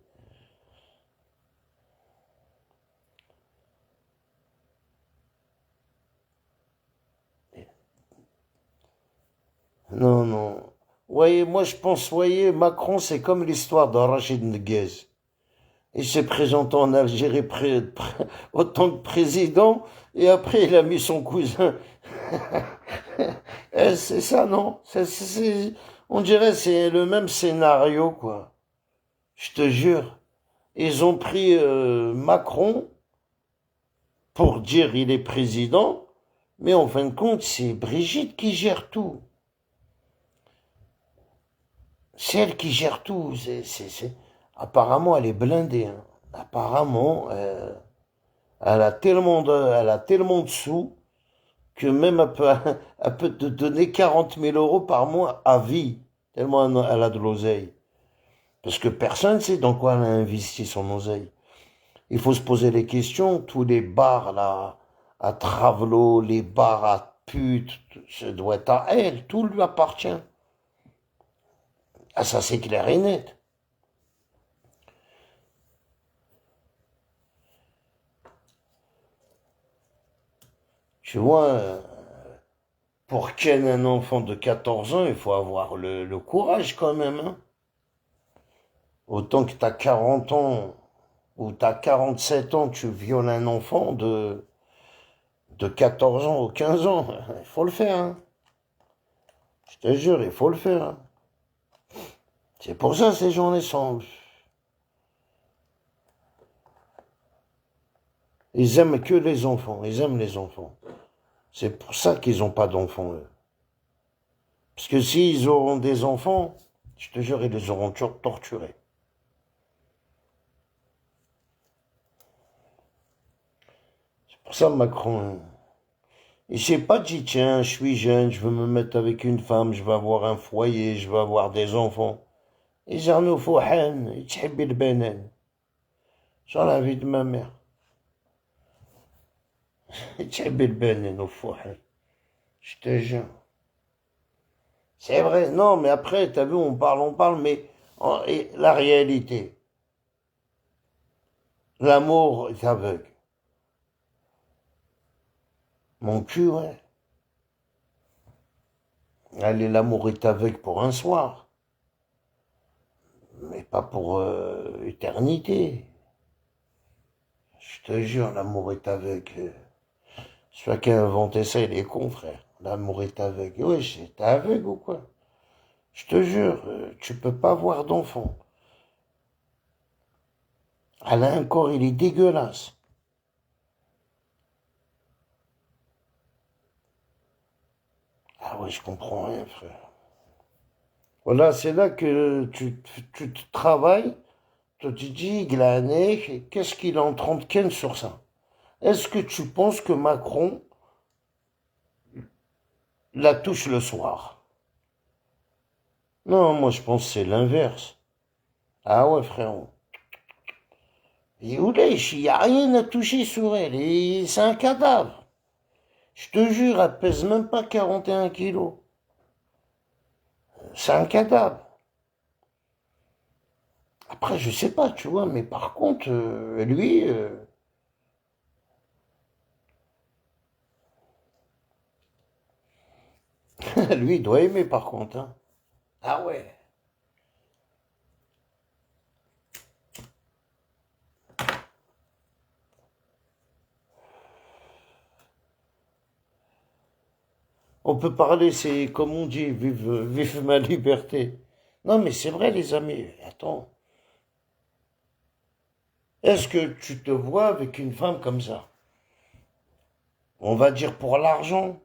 Non, non. Voyez, moi je pense, voyez, Macron, c'est comme l'histoire de Rachid Nguez. Il s'est présenté en Algérie autant que président, et après il a mis son cousin. C'est ça, non? On dirait que c'est le même scénario, quoi. Je te jure. Ils ont pris Macron pour dire il est président, mais en fin de compte, c'est Brigitte qui gère tout. C'est elle qui gère tout. Apparemment, elle est blindée, hein. Apparemment, elle a tellement de sous que même elle peut te donner 40 000 euros par mois à vie, tellement elle a de l'oseille. Parce que personne ne sait dans quoi elle a investi son oseille. Il faut se poser les questions. Tous les bars là, à Travelo, les bars à putes, ça doit être à elle. Tout lui appartient. Ah, ça c'est clair et net. Tu vois, pour ken un enfant de 14 ans, il faut avoir le courage quand même, hein. Autant que t'as 40 ans ou t'as 47 ans, tu violes un enfant de 14 ans ou 15 ans. Il faut le faire, hein. Je te jure, il faut le faire, hein. C'est pour ça ces gens-là sont... Ils aiment que les enfants, ils aiment les enfants. C'est pour ça qu'ils n'ont pas d'enfants, eux. Parce que s'ils auront des enfants, je te jure, ils les auront toujours torturés. C'est pour ça Macron, il s'est pas dit, tiens, je suis jeune, je veux me mettre avec une femme, je veux avoir un foyer, je veux avoir des enfants. يجعلوا فوحان تحبي البنان شو la vie de ma mère. تحبي البنان وفوحان. Je te jure. C'est vrai, non, mais après, t'as vu, on parle, mais et la réalité, l'amour est aveugle. Mon cul, ouais. Allez, l'amour est aveugle pour un soir, mais pas pour éternité. Je te jure, l'amour est aveugle. Celui qui a inventé ça, il est con, frère. L'amour est aveugle. Oui, t'es aveugle ou quoi? Je te jure, tu peux pas avoir d'enfant. Elle a un corps, il est dégueulasse. Ah ouais, je comprends rien, frère. Voilà, c'est là que tu te travailles, tu te dis, Glané, qu'est-ce qu'il est en train de ken sur ça? Est-ce que tu penses que Macron la touche le soir? Non, moi je pense que c'est l'inverse. Ah ouais, frérot. Et Oulèche, il n'y a rien à toucher sur elle, et c'est un cadavre. Je te jure, elle pèse même pas 41 kilos. C'est un cadavre. Après, je sais pas, tu vois, mais par contre, lui, lui, il doit aimer par contre, hein. Ah ouais. On peut parler, c'est comme on dit, vive ma liberté. Non, mais c'est vrai, les amis. Attends. Est-ce que tu te vois avec une femme comme ça? On va dire pour l'argent.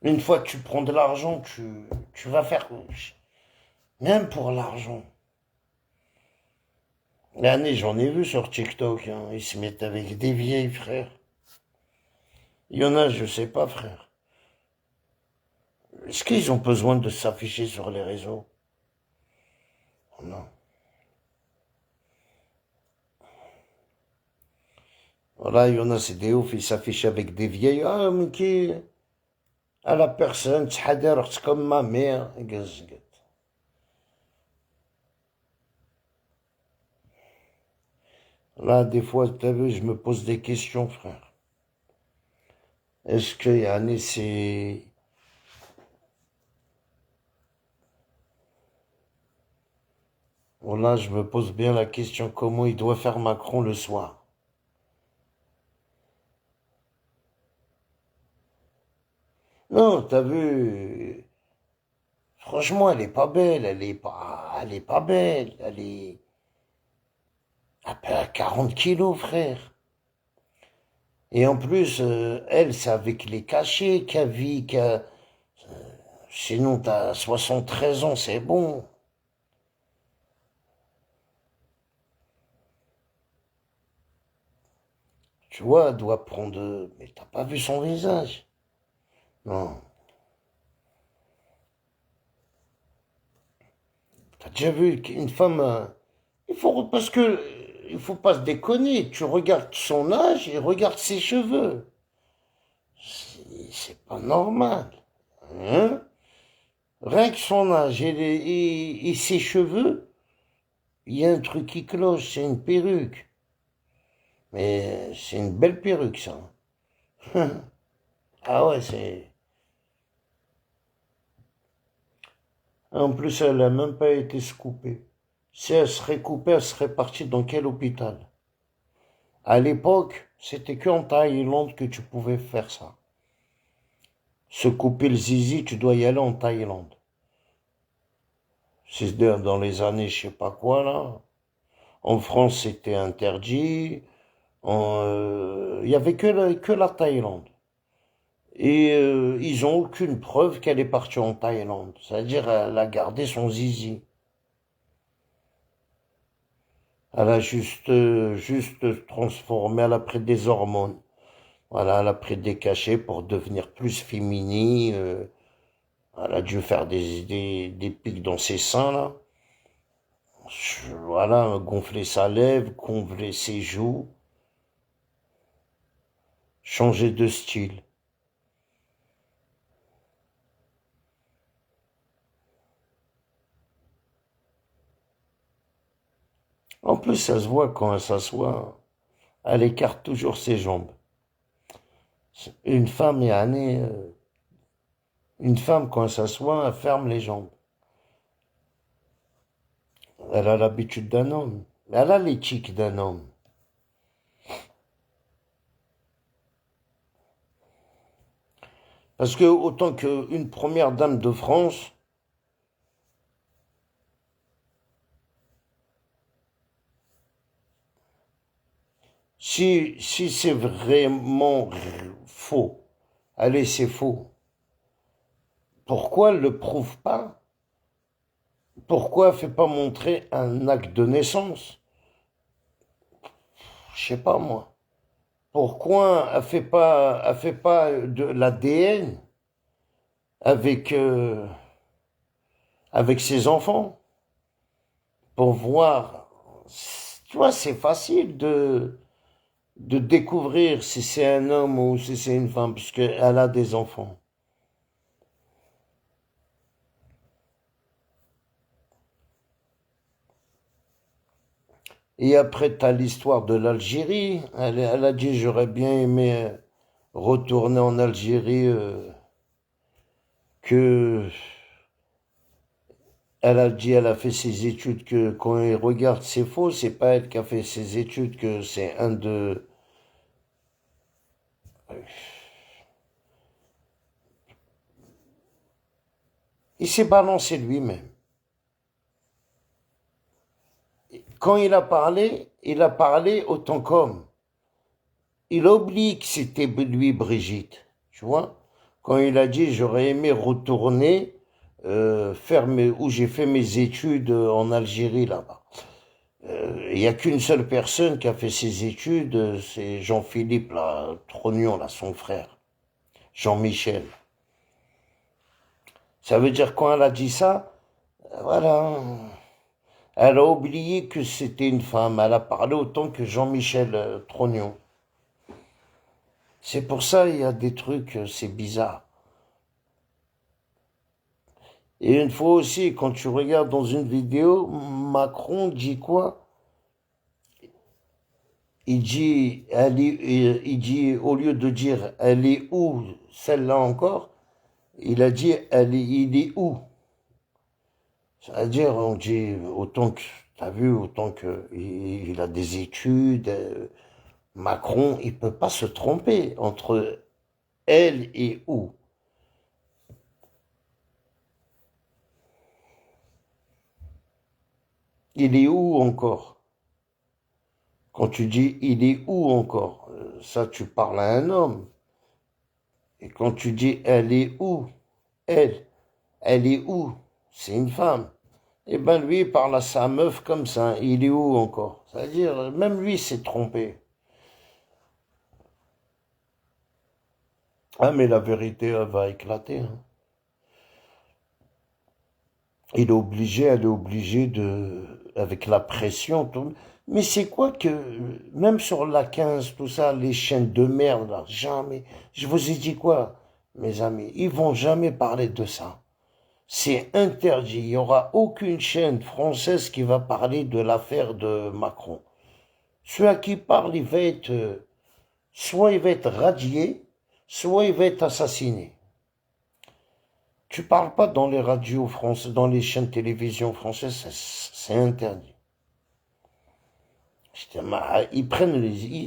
Une fois que tu prends de l'argent, tu vas faire. Même pour l'argent. L'année, j'en ai vu sur TikTok, hein. Ils se mettent avec des vieilles, frères. Il y en a, je sais pas, frère. Est-ce qu'ils ont besoin de s'afficher sur les réseaux? Non. Voilà, il y en a, c'est des ouf, ils s'affichent avec des vieilles. Ah, mais qui. À la personne, c'est comme ma mère. Là, des fois, t'as vu, je me pose des questions, frère. Est-ce que Yannis, c'est. Voilà, je me pose bien la question comment il doit faire Macron le soir. Non, t'as vu. Franchement, elle est pas belle, elle est pas belle, elle est à 40 kilos, frère. Et en plus, elle, c'est avec les cachets qu'elle vit, sinon t'as 73 ans, c'est bon. Tu vois, elle doit prendre. Mais t'as pas vu son visage? Non. T'as déjà vu une femme. Il faut. Parce que. Il faut pas se déconner. Tu regardes son âge et regarde ses cheveux. C'est pas normal. Hein? Rien que son âge et ses cheveux, il y a un truc qui cloche, c'est une perruque. Mais c'est une belle perruque, ça. Ah ouais, c'est. En plus, elle n'a même pas été scoopée. Si elle serait coupée, elle serait partie dans quel hôpital? À l'époque, c'était qu'en Thaïlande que tu pouvais faire ça. Se couper le zizi, tu dois y aller en Thaïlande. C'est dans les années je sais pas quoi, là. En France, c'était interdit. Il y avait que la Thaïlande. Et ils ont aucune preuve qu'elle est partie en Thaïlande. C'est-à-dire, elle a gardé son zizi. Elle a juste transformé, elle a pris des hormones. Voilà, elle a pris des cachets pour devenir plus féminine. Elle a dû faire des pics dans ses seins, là. Voilà, gonfler sa lèvre, gonfler ses joues, changer de style. En plus, ça se voit quand elle s'assoit, elle écarte toujours ses jambes. Une femme, une femme, quand elle s'assoit, elle ferme les jambes. Elle a l'habitude d'un homme. Elle a l'éthique d'un homme. Parce que autant qu'une première dame de France, si c'est vraiment faux, allez, c'est faux, pourquoi elle ne le prouve pas? Pourquoi elle ne fait pas montrer un acte de naissance? Je sais pas moi. Pourquoi elle fait pas de l'ADN avec, avec ses enfants pour voir? Tu vois, c'est facile de découvrir si c'est un homme ou si c'est une femme, puisqu'elle a des enfants. Et après, tu as l'histoire de l'Algérie. Elle a dit, j'aurais bien aimé retourner en Algérie, que elle a dit, elle a fait ses études, que quand elle regarde, c'est faux, c'est pas elle qui a fait ses études, que c'est un de... Il s'est balancé lui-même. Quand il a parlé autant qu'homme. Il a oublié que c'était lui, Brigitte. Tu vois? Quand il a dit, j'aurais aimé retourner où j'ai fait mes études en Algérie, là-bas. Il n'y a qu'une seule personne qui a fait ses études, c'est Jean-Philippe, là, Trognon, là, son frère. Jean-Michel. Ça veut dire quand elle a dit ça, voilà. Elle a oublié que c'était une femme. Elle a parlé autant que Jean-Michel Trognon. C'est pour ça il y a des trucs, c'est bizarre. Et une fois aussi, quand tu regardes dans une vidéo, Macron dit quoi? Il dit, au lieu de dire elle est où, celle-là encore, il a dit il est où? C'est-à-dire, on dit autant que, t'as vu, autant que il a des études, Macron, il peut pas se tromper entre elle et où. Il est où encore? Quand tu dis il est où encore, ça tu parles à un homme. Et quand tu dis elle est où, elle, elle est où? C'est une femme. Eh ben lui il parle à sa meuf comme ça, il est où encore? C'est-à-dire, même lui s'est trompé. Ah mais la vérité elle va éclater, hein. Elle est obligée de, avec la pression, tout. Mais c'est quoi que, même sur la 15, tout ça, les chaînes de merde, là, jamais, je vous ai dit quoi, mes amis, ils vont jamais parler de ça. C'est interdit. Il n'y aura aucune chaîne française qui va parler de l'affaire de Macron. Celui à qui parle, il va être, soit il va être radié, soit il va être assassiné. Tu parles pas dans les radios françaises, dans les chaînes de télévision françaises, c'est interdit. Ils prennent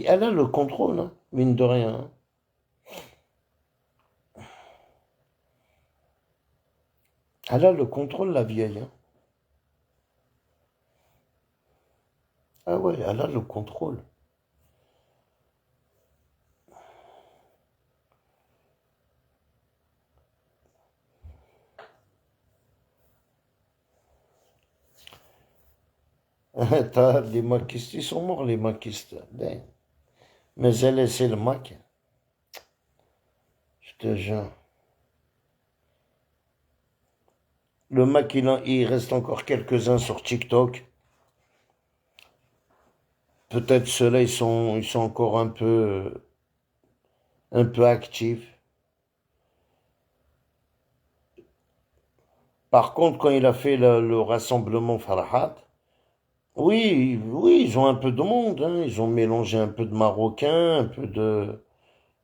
elle a le contrôle, hein, mine de rien, hein. Elle a le contrôle, la vieille, hein. Ah ouais, elle a le contrôle. Les maquistes, ils sont morts, les maquistes. Ben, mais elle, c'est le mac. Je te jure. Le mac, il reste encore quelques-uns sur TikTok. Peut-être ceux-là, ils sont encore un peu actifs. Par contre, quand il a fait le rassemblement Farhat, oui, oui, ils ont un peu de monde, hein. Ils ont mélangé un peu de Marocains,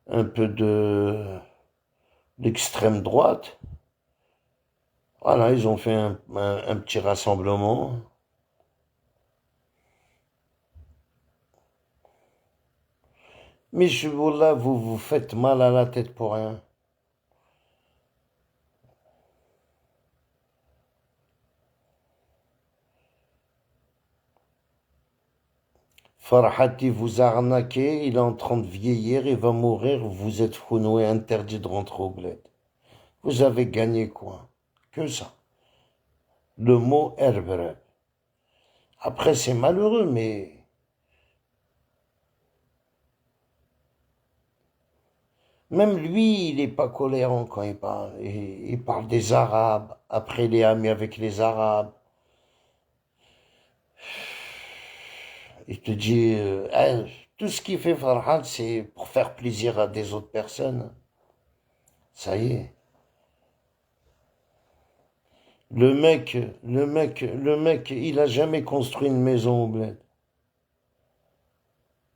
un peu d'extrême droite. Voilà, ils ont fait un petit rassemblement. Mais là, vous vous faites mal à la tête pour rien. Farhati vous a arnaqué, il est en train de vieillir, il va mourir, vous êtes founou et interdit de rentrer au bled. Vous avez gagné quoi? Que ça. Le mot herbe. Après, c'est malheureux, mais même lui, il n'est pas colérant quand il parle. Il parle des Arabes. Après, il est ami avec les Arabes. Il te dit, tout ce qu'il fait Farhad, c'est pour faire plaisir à des autres personnes. Ça y est. Le mec, il a jamais construit une maison au bled.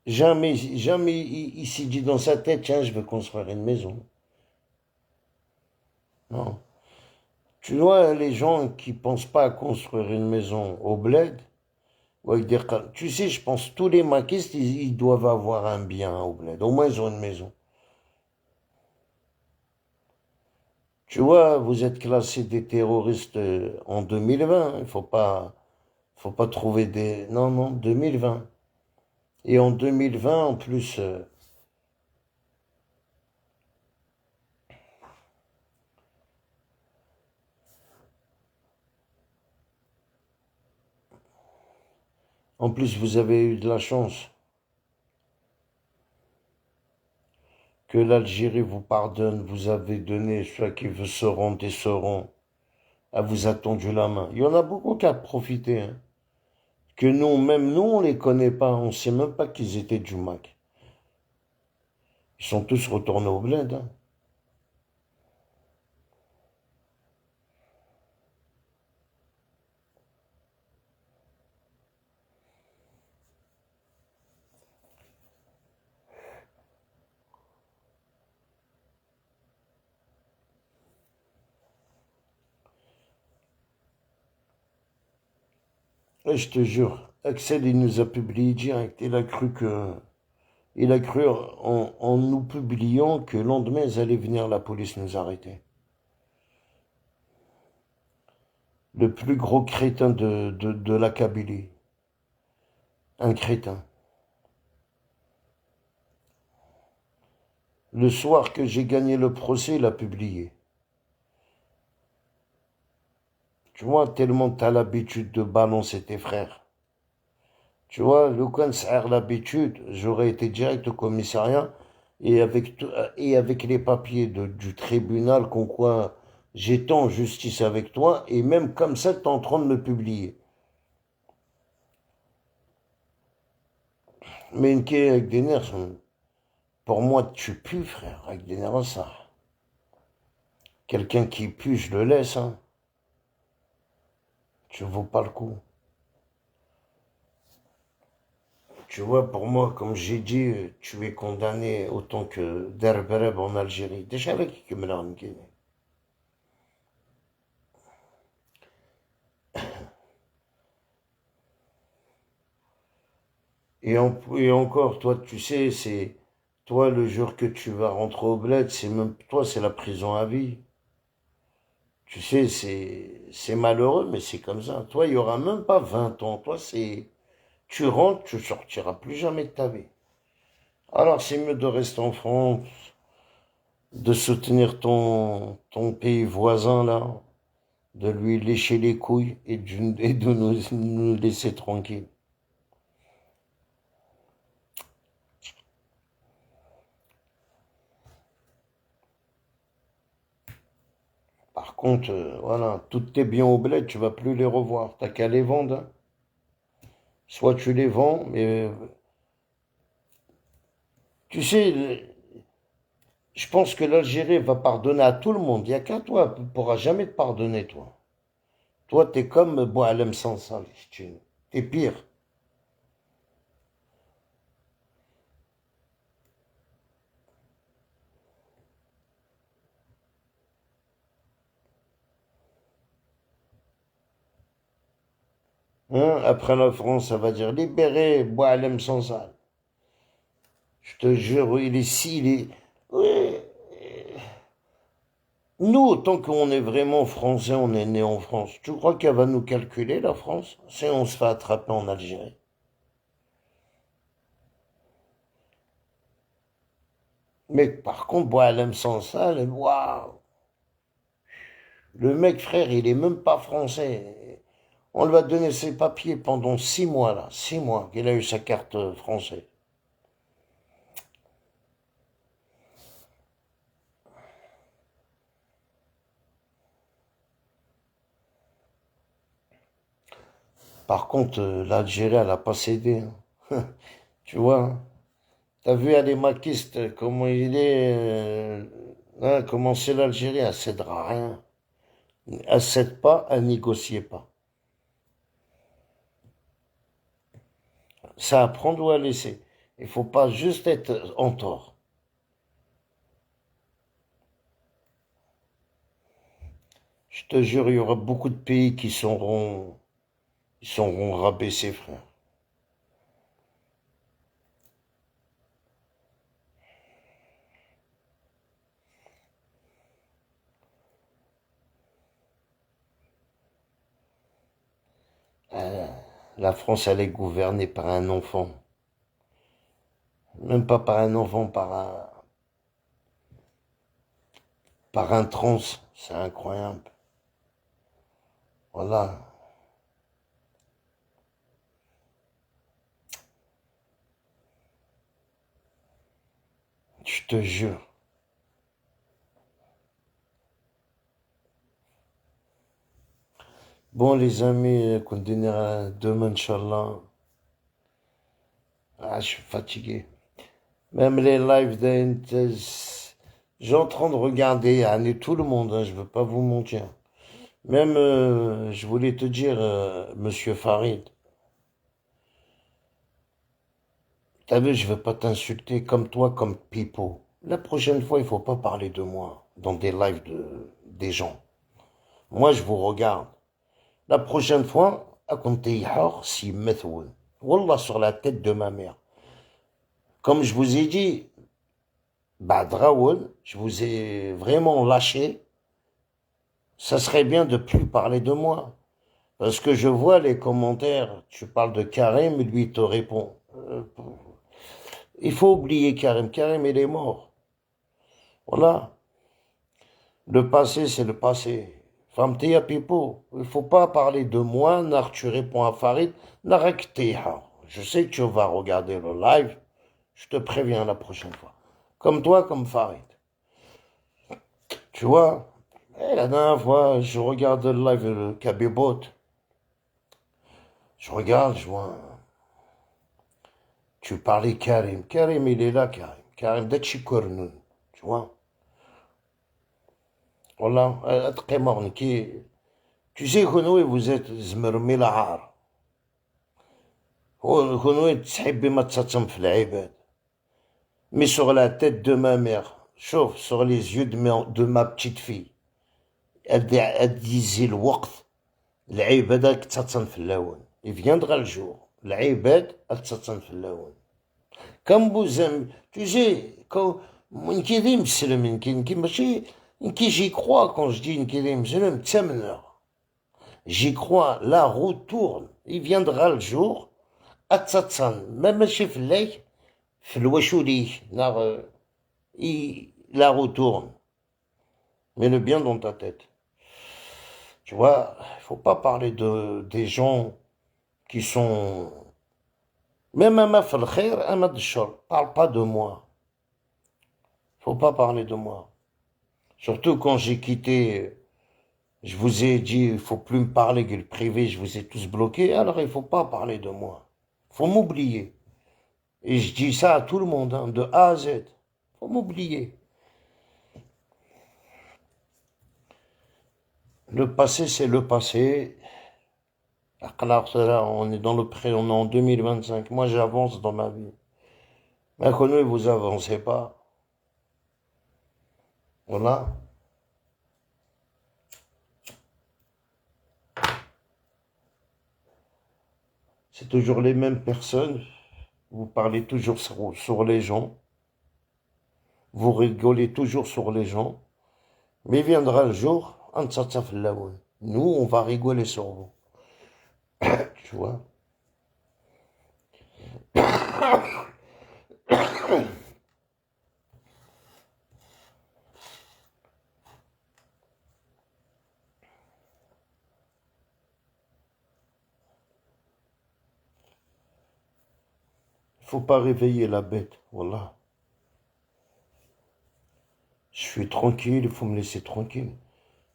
Jamais, jamais il s'est dit dans sa tête, tiens, je vais construire une maison. Non. Tu vois, les gens qui pensent pas à construire une maison au bled, ouais, tu sais, je pense tous les maquistes, ils doivent avoir un bien au bled. Au moins, ils ont une maison. Tu vois, vous êtes classés des terroristes en 2020. Il faut pas trouver des... Non, non, 2020. Et en 2020, en plus, vous avez eu de la chance que l'Algérie vous pardonne. Vous avez donné, ceux qui veulent se rendre et se rend. Elle vous a tendu la main. Il y en a beaucoup qui ont profité. Hein. Que nous, même nous, on les connaît pas. On sait même pas qu'ils étaient du MAC. Ils sont tous retournés au bled. Hein. Et je te jure, Axel, il nous a publié direct. Il a cru en nous publiant que le lendemain, ils allaient venir la police nous arrêter. Le plus gros crétin de la Kabylie. Un crétin. Le soir que j'ai gagné le procès, il a publié. Tu vois, tellement t'as l'habitude de balancer tes frères. Tu vois, le coin a l'habitude, j'aurais été direct au commissariat et avec les papiers du tribunal qu'on quoi j'étais en justice avec toi et même comme ça, tu es en train de me publier. Mais une qui est avec des nerfs, pour moi, tu pues, frère, avec des nerfs, ça. Quelqu'un qui pue, je le laisse, hein. Tu vaux pas le coup. Tu vois, pour moi, comme j'ai dit, tu es condamné autant que d'Erbereb en Algérie. Déjà avec qui me l'a ramené. Et encore, toi, tu sais, c'est toi le jour que tu vas rentrer au bled, c'est même toi, c'est la prison à vie. Tu sais, c'est malheureux, mais c'est comme ça. Toi, il y aura même pas 20 ans. Toi, c'est tu rentres, tu sortiras plus jamais de ta vie. Alors, c'est mieux de rester en France, de soutenir ton pays voisin là, de lui lécher les couilles et de nous laisser tranquilles. Par contre, voilà, tous tes biens au bled, tu vas plus les revoir. T'as qu'à les vendre. Hein. Soit tu les vends, mais tu sais, je pense que l'Algérie va pardonner à tout le monde. Il n'y a qu'à toi, elle ne pourra jamais te pardonner, toi. Toi, t'es comme Boualem Sansal. T'es pire. Hein, après la France, ça va dire libérez Boualem Sansal. Je te jure, il est si, il est... Oui. Nous, tant qu'on est vraiment français, on est né en France. Tu crois qu'elle va nous calculer, la France, si on se fait attraper en Algérie? Mais par contre, Boualem Sansal, waouh! Le mec, frère, il est même pas français. On lui a donné ses papiers pendant 6 mois, là. 6 mois qu'il a eu sa carte française. Par contre, l'Algérie, elle a pas cédé, hein. Tu vois, hein. T'as vu Ali Makiste, comment il est, hein, comment c'est l'Algérie, elle cédera rien. Elle cède pas, elle négocie pas. Ça à prendre ou à laisser. Il faut pas juste être en tort. Je te jure, il y aura beaucoup de pays qui seront rabaissés, frère. Euh, la France, elle est gouvernée par un enfant. Même pas par un enfant, par un trans. C'est incroyable. Voilà, je te jure. Bon, les amis, qu'on dînera demain, Inch'Allah. Ah, je suis fatigué. Même les lives j'ai en train de regarder, Anne, tout le monde, hein, je veux pas vous mentir. Même, je voulais te dire, Monsieur Farid, t'as vu, je veux pas t'insulter comme toi, comme Pipo. La prochaine fois, il faut pas parler de moi dans des lives des gens. Moi, je vous regarde. La prochaine fois, à compter yahor, si methoul. Wallah, sur la tête de ma mère. Comme je vous ai dit, bah, Draoul, je vous ai vraiment lâché. Ça serait bien de plus parler de moi. Parce que je vois les commentaires, tu parles de Karim, lui il te répond. Il faut oublier Karim. Karim, il est mort. Voilà. Le passé, c'est le passé. Famtia Pipo, il faut pas parler de moi, nar tu réponds à Farid, narakteha. Je sais que tu vas regarder le live, je te préviens la prochaine fois. Comme toi, comme Farid. Tu vois, la dernière fois, je regarde le live de Kabibot. Je regarde, je vois, tu parlais Karim. Karim, il est là, Karim. Karim, d'Atchi Kornoun. Tu vois, voilà, Atqemorn, qui. Tu sais, Kounoui, vous êtes Zmermi Lahar. Kounoui, تحبي ما تتصم في العباد. Mais sur la tête de ma mère, chauffe, sur les yeux de ma petite fille. Elle disait le waqt, العباد راك تتصم في اللون. Il viendra le jour. العباد راك تتصم في اللون. Comme vous aimez, tu sais, quand Nkidi Mslem, j'y crois quand je dis Nkidi Mslem, Tsemner. J'y crois, la roue tourne. Il viendra le jour, Atsatsan, même chef Lake, Flouachouli, la roue tourne. Mets-le bien dans ta tête. Tu vois, il faut pas parler des gens qui sont. Même un mafal khair, un madchor. Parle pas de moi. Faut pas parler de moi. Surtout quand j'ai quitté, je vous ai dit, il faut plus me parler que le privé, je vous ai tous bloqués. Alors il faut pas parler de moi. Faut m'oublier. Et je dis ça à tout le monde, hein, de A à Z. Faut m'oublier. Le passé, c'est le passé. On est dans le pré, on est en 2025. Moi, j'avance dans ma vie. Mais connu, vous avancez pas. Voilà. C'est toujours les mêmes personnes. Vous parlez toujours sur les gens. Vous rigolez toujours sur les gens. Mais viendra le jour, nous, on va rigoler sur vous. Tu vois? faut pas réveiller la bête, voilà. Je suis tranquille, il faut me laisser tranquille.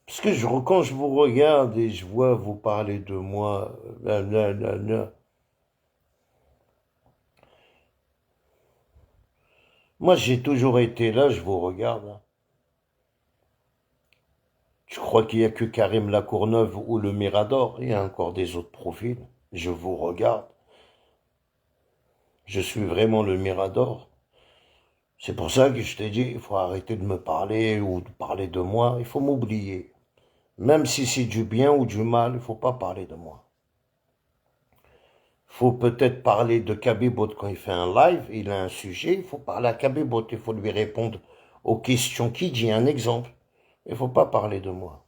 Parce que quand je vous regarde et je vois vous parler de moi, là. Moi, j'ai toujours été là, je vous regarde, hein. Tu crois qu'il n'y a que Karim Lacourneuve ou le Mirador? Il y a encore des autres profils. Je vous regarde. Je suis vraiment le Mirador. C'est pour ça que je t'ai dit, il faut arrêter de me parler ou de parler de moi. Il faut m'oublier. Même si c'est du bien ou du mal, il ne faut pas parler de moi. Il faut peut-être parler de Kabibot quand il fait un live, il a un sujet, il faut parler à Kabibot, il faut lui répondre aux questions qu'il dit, un exemple. Il ne faut pas parler de moi.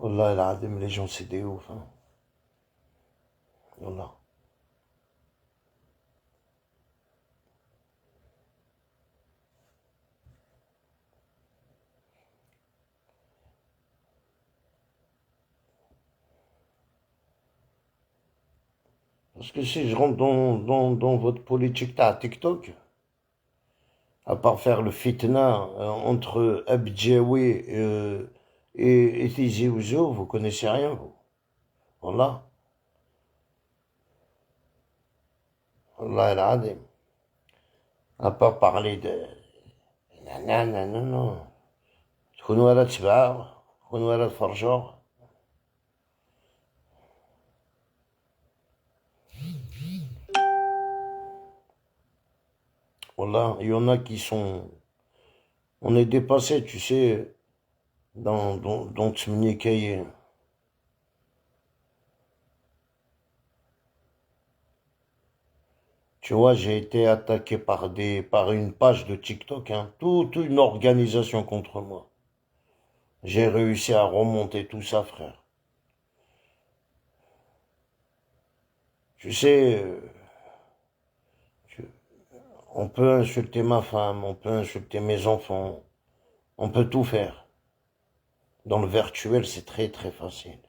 Wallah, العظيم, les gens, c'est des ouf, hein. Wallah. Parce que si je rentre dans votre politique, t'as TikTok, à part faire le fitna entre Abdjaoui et Tizi Ouzou, vous connaissez rien, vous. Wallah. Wallah, العظيم. À part parler de... Non, non, non, non. تكونوا على تبعه تكونوا على تفرجوا. Voilà, il y en a qui sont... On est dépassé, tu sais, dans Tmnikaye. Tu vois, j'ai été attaqué par une page de TikTok, hein, toute une organisation contre moi. J'ai réussi à remonter tout ça, frère. Tu sais, tu- on peut insulter ma femme, on peut insulter mes enfants, on peut tout faire. Dans le virtuel, c'est très très facile.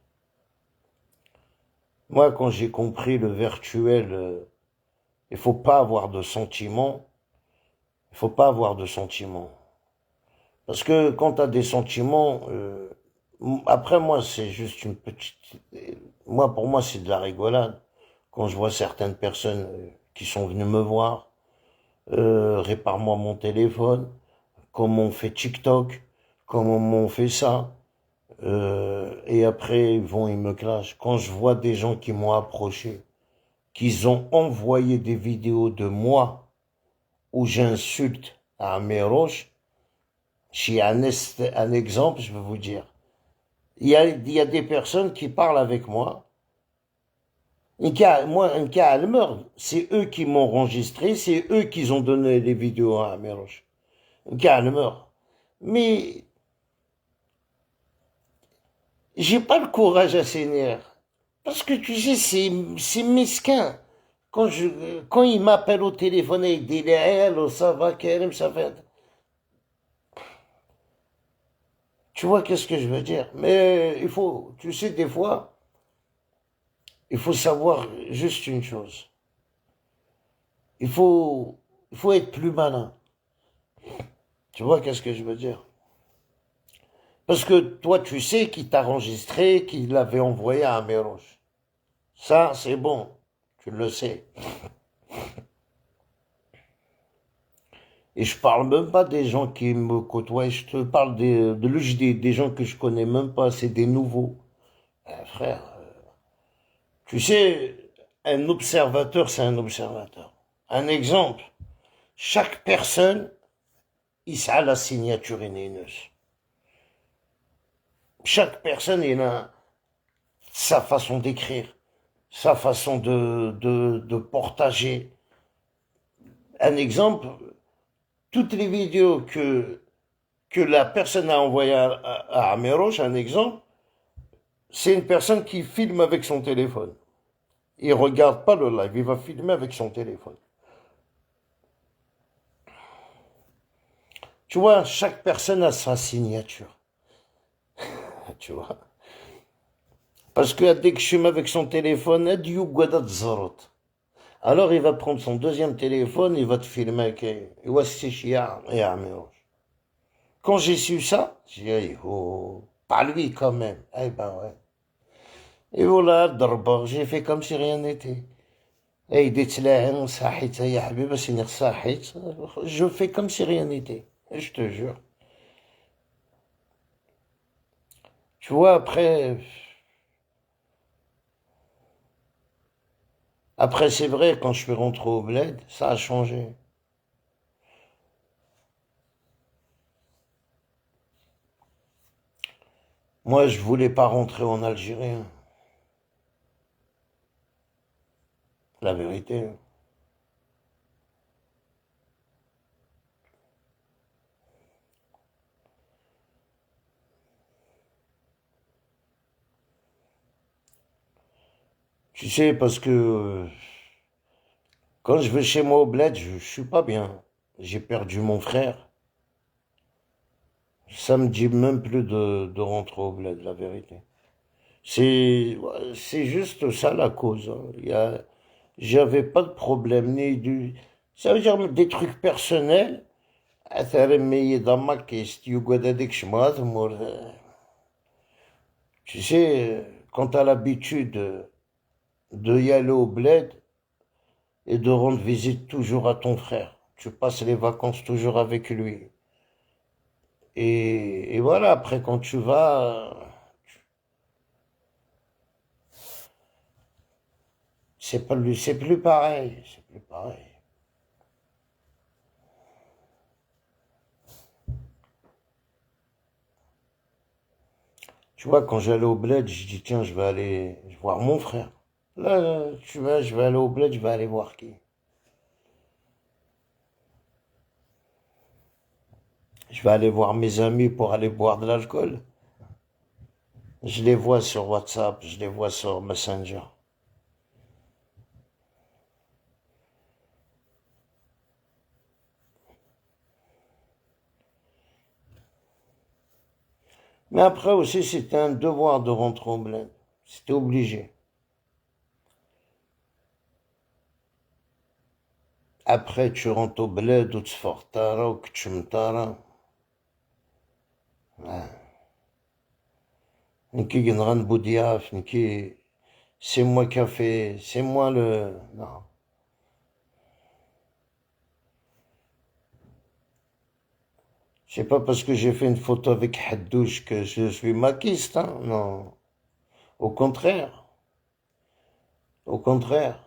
Moi, quand j'ai compris le virtuel, il faut pas avoir de sentiments. Il faut pas avoir de sentiments. Parce que quand tu as des sentiments, après moi, c'est juste une petite... Moi, pour moi, c'est de la rigolade. Quand je vois certaines personnes qui sont venues me voir, répare-moi mon téléphone, comment on fait TikTok, comment on fait ça, et après, ils me clashent. Quand je vois des gens qui m'ont approché, qu'ils ont envoyé des vidéos de moi où j'insulte à mes roches, j'ai un exemple, je vais vous dire. Il y a des personnes qui parlent avec moi. Un cas à meurt. C'est eux qui m'ont enregistré, c'est eux qui ont donné les vidéos à Meroche. Un cas à meurt. Mais j'ai pas le courage à s'énerver. Parce que tu sais, c'est mesquin. Quand il m'appelle au téléphone et il dit, hello, ça va, Karim, ça va. Tu vois qu'est-ce que je veux dire? Mais il faut, tu sais, des fois, il faut savoir juste une chose. Il faut, il faut être plus malin. Tu vois qu'est-ce que je veux dire? Parce que toi, tu sais qu'il t'a enregistré, qu'il l'avait envoyé à Améroche. Ça, c'est bon. Tu le sais. Et je parle même pas des gens qui me côtoient. Je te parle des gens que je connais même pas. C'est des nouveaux. Frère, tu sais, un observateur, c'est un observateur. Un exemple. Chaque personne, il a la signature inéneuse. Chaque personne, il a sa façon d'écrire, sa façon de partager. Un exemple, toutes les vidéos que la personne a envoyées à Améroche, un exemple, c'est une personne qui filme avec son téléphone. Il ne regarde pas le live, il va filmer avec son téléphone. Tu vois, chaque personne a sa signature. Tu vois. Parce que dès que je filme avec son téléphone, alors il va prendre son deuxième téléphone, il va te filmer avec. Quand j'ai su ça, j'ai dit, oh, pas lui quand même. Eh ben ouais. Et voilà, d'abord, j'ai fait comme si rien n'était. Et je fais comme si rien n'était. Je te jure. Tu vois, après c'est vrai, quand je suis rentré au bled, ça a changé. Moi, je voulais pas rentrer en Algérie, hein, la vérité. Tu sais, parce que quand je vais chez moi au bled, je suis pas bien. J'ai perdu mon frère. Ça me dit même plus de rentrer au bled, la vérité. C'est juste ça la cause, hein. J'avais pas de problème, ni du. Ça veut dire des trucs personnels. Tu sais, quand tu as l'habitude de y aller au bled et de rendre visite toujours à ton frère, tu passes les vacances toujours avec lui. Et voilà, après quand tu vas, c'est plus pareil, c'est plus pareil. Tu vois, quand j'allais au bled, je dis tiens, je vais aller voir mon frère. Là, tu vois, je vais aller au bled, je vais aller voir qui? Je vais aller voir mes amis pour aller boire de l'alcool. Je les vois sur WhatsApp, je les vois sur Messenger. Mais après aussi, c'était un devoir de rentrer au bled. C'était obligé. Après, tu rentres au bled, ou tu fortara, ou que tu m'tara. Niki Genran Boudiaf, Niki, c'est moi qui a fait, c'est moi le, non. C'est pas parce que j'ai fait une photo avec Haddouche que je suis maquiste, hein, non. Au contraire, au contraire.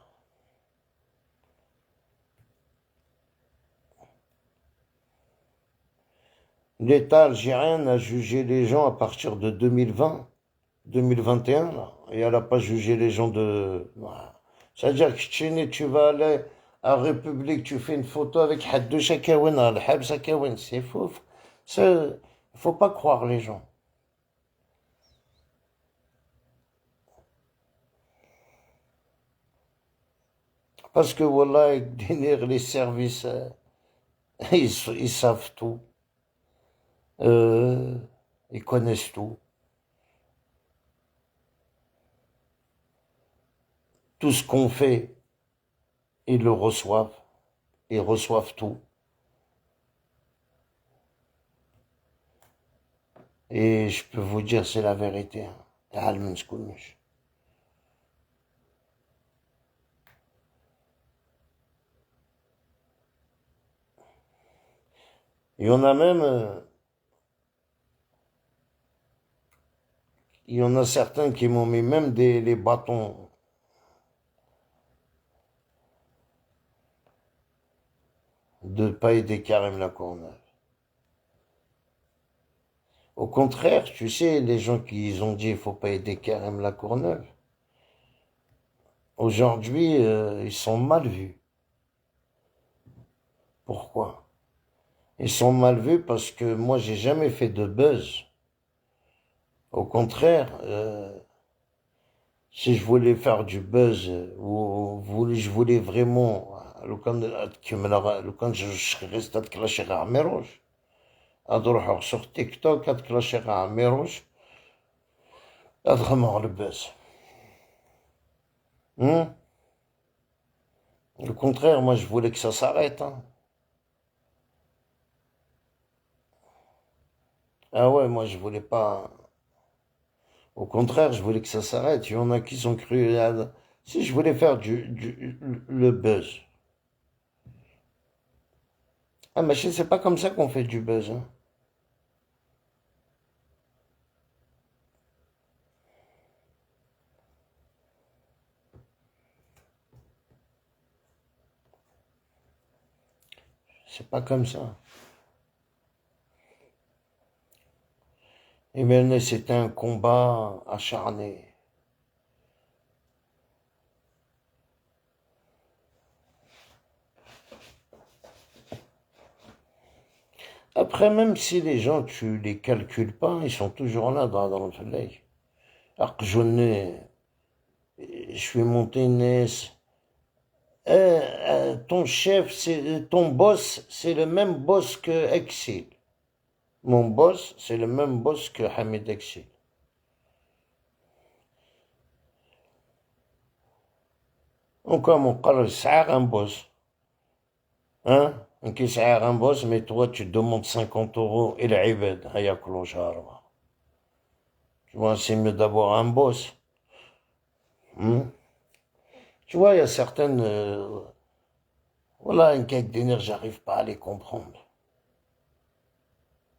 L'État algérien a jugé les gens à partir de 2020, 2021, là, et elle n'a pas jugé les gens de. Voilà. C'est-à-dire que tu vas aller à République, tu fais une photo avec Haddouche Akaouen, Al-Habs Akaouen, c'est faux. Il faut pas croire les gens. Parce que voilà, les services, ils savent tout. Euh, ils connaissent tout. Tout ce qu'on fait, ils le reçoivent. Ils reçoivent tout. Et je peux vous dire, c'est la vérité, hein. Il y en a même, il y en a certains qui m'ont mis même les bâtons de pas aider Karim Lacourneuve. Au contraire, tu sais, les gens qui ont dit il faut pas aider Karim Lacourneuve, aujourd'hui, ils sont mal vus. Pourquoi? Ils sont mal vus parce que moi, j'ai jamais fait de buzz. Au contraire, si je voulais faire du buzz, je voulais vraiment, لو كان غير تكلاشي غا عميروش، هاد نروحو sur TikTok, تكلاشي غا عميروش، هاد غمغ الباز. Au contraire, moi je voulais que ça s'arrête. Hein. Ah ouais, moi je voulais pas. Au contraire, je voulais que ça s'arrête. Il y en a qui sont cru. Si je voulais faire le buzz. Ah, mais c'est pas comme ça qu'on fait du buzz. Hein. C'est pas comme ça. Et bien, c'était un combat acharné. Après, même si les gens, tu les calcules pas, ils sont toujours là dans le soleil. Alors que je suis monté ton chef, ton boss, c'est le même boss que Exil. Mon boss, c'est le même boss que Hamid Exil. Encore mon قال سعر un boss. Hein? Qui سعر un boss, mais toi tu demandes 50 euros et العباد هياكلوا شاربة. Tu vois, c'est mieux d'avoir un boss. Tu vois, il y a certaines... voilà, une quête d'énergie, j'arrive pas à les comprendre.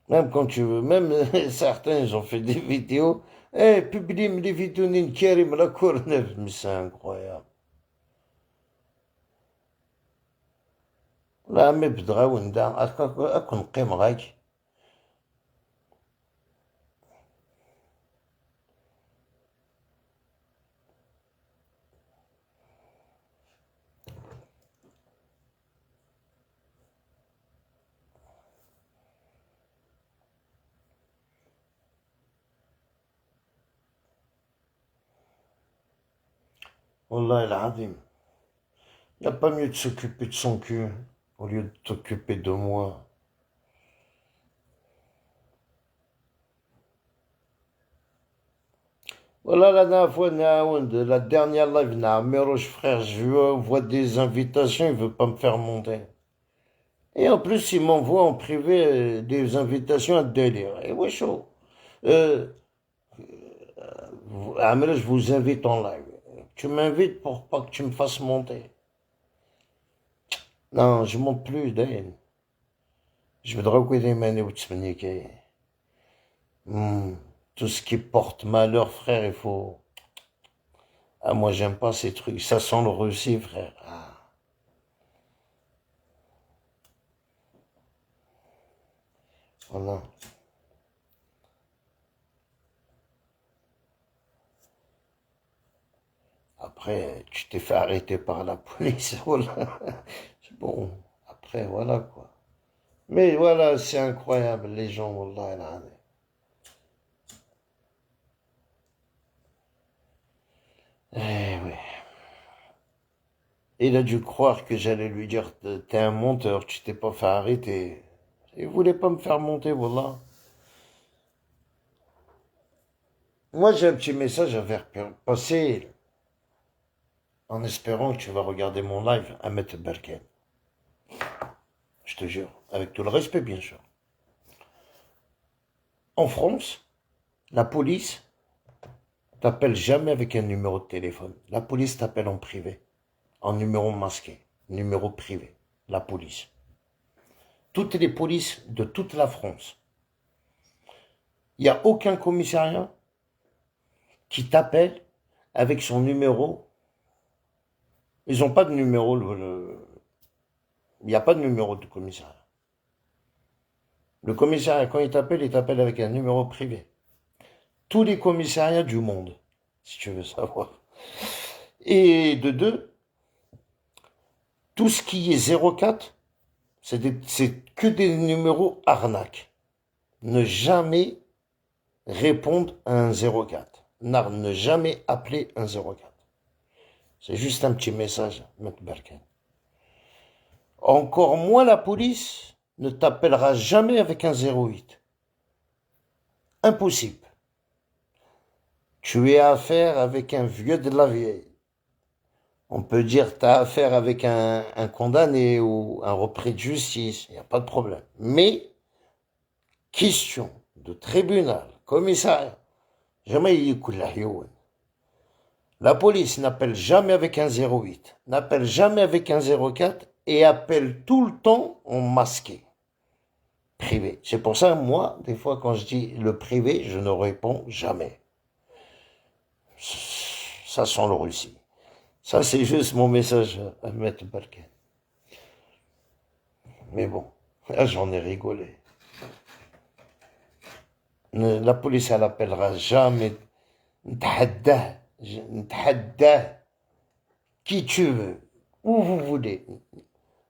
Même quand tu veux, même certains, ils ont fait des vidéos. Eh, publie les vidéos d'une Karim la Courneuve. Mais c'est incroyable. Là, mais بدغاو ندا أكون نقيم غاك. والله العظيم. Il n'y a pas mieux de s'occuper de son cul au lieu de t'occuper de moi. Voilà la dernière fois, la dernière live, Méroche frère, je lui envoie des invitations, il veut pas me faire monter. Et en plus, il m'envoie en privé des invitations à délire. Et ouais, chaud. Amel, je vous invite en live. Tu m'invites pour pas que tu me fasses monter. Non, je monte plus, d'ailleurs. Je voudrais que des mains ou tout ce qui porte malheur, frère, il faut... Ah, moi, j'aime pas ces trucs. Ça sent le Russie, frère. Ah. Voilà. Après, tu t'es fait arrêter par la police. Voilà. C'est bon. Après, voilà, quoi. Mais voilà, c'est incroyable, les gens, wallah, al-azim. Eh oui. Il a dû croire que j'allais lui dire, t'es un menteur, tu t'es pas fait arrêter. Il voulait pas me faire monter, wallah. Moi, j'ai un petit message à faire passer en espérant que tu vas regarder mon live à Met Berken. Je te jure, avec tout le respect, bien sûr. En France, la police t'appelle jamais avec un numéro de téléphone. La police t'appelle en privé, en numéro masqué, numéro privé. La police. Toutes les polices de toute la France. Il n'y a aucun commissariat qui t'appelle avec son numéro. Ils n'ont pas de numéro. Il n'y a pas de numéro de commissariat. Le commissariat, quand il t'appelle avec un numéro privé. Tous les commissariats du monde, si tu veux savoir. Et de deux, tout ce qui est 04, C'est que des numéros arnaques. Ne jamais répondre à un 04. Ne jamais appeler un 04. C'est juste un petit message, M. Berken. Encore moins la police ne t'appellera jamais avec un 08. Impossible. Tu es à affaire avec un vieux de la vieille. On peut dire que tu as affaire avec un condamné ou un repris de justice, il n'y a pas de problème. Mais, question de tribunal, commissariat, jamais il la police n'appelle jamais avec un 08, n'appelle jamais avec un 04 et appelle tout le temps en masqué. Privé. C'est pour ça, moi, des fois, quand je dis le privé, je ne réponds jamais. Ça sent le Russie. Ça, c'est juste mon message à M. Berken. Mais bon, là, j'en ai rigolé. La police, elle appellera jamais. Qui tu veux, où vous voulez.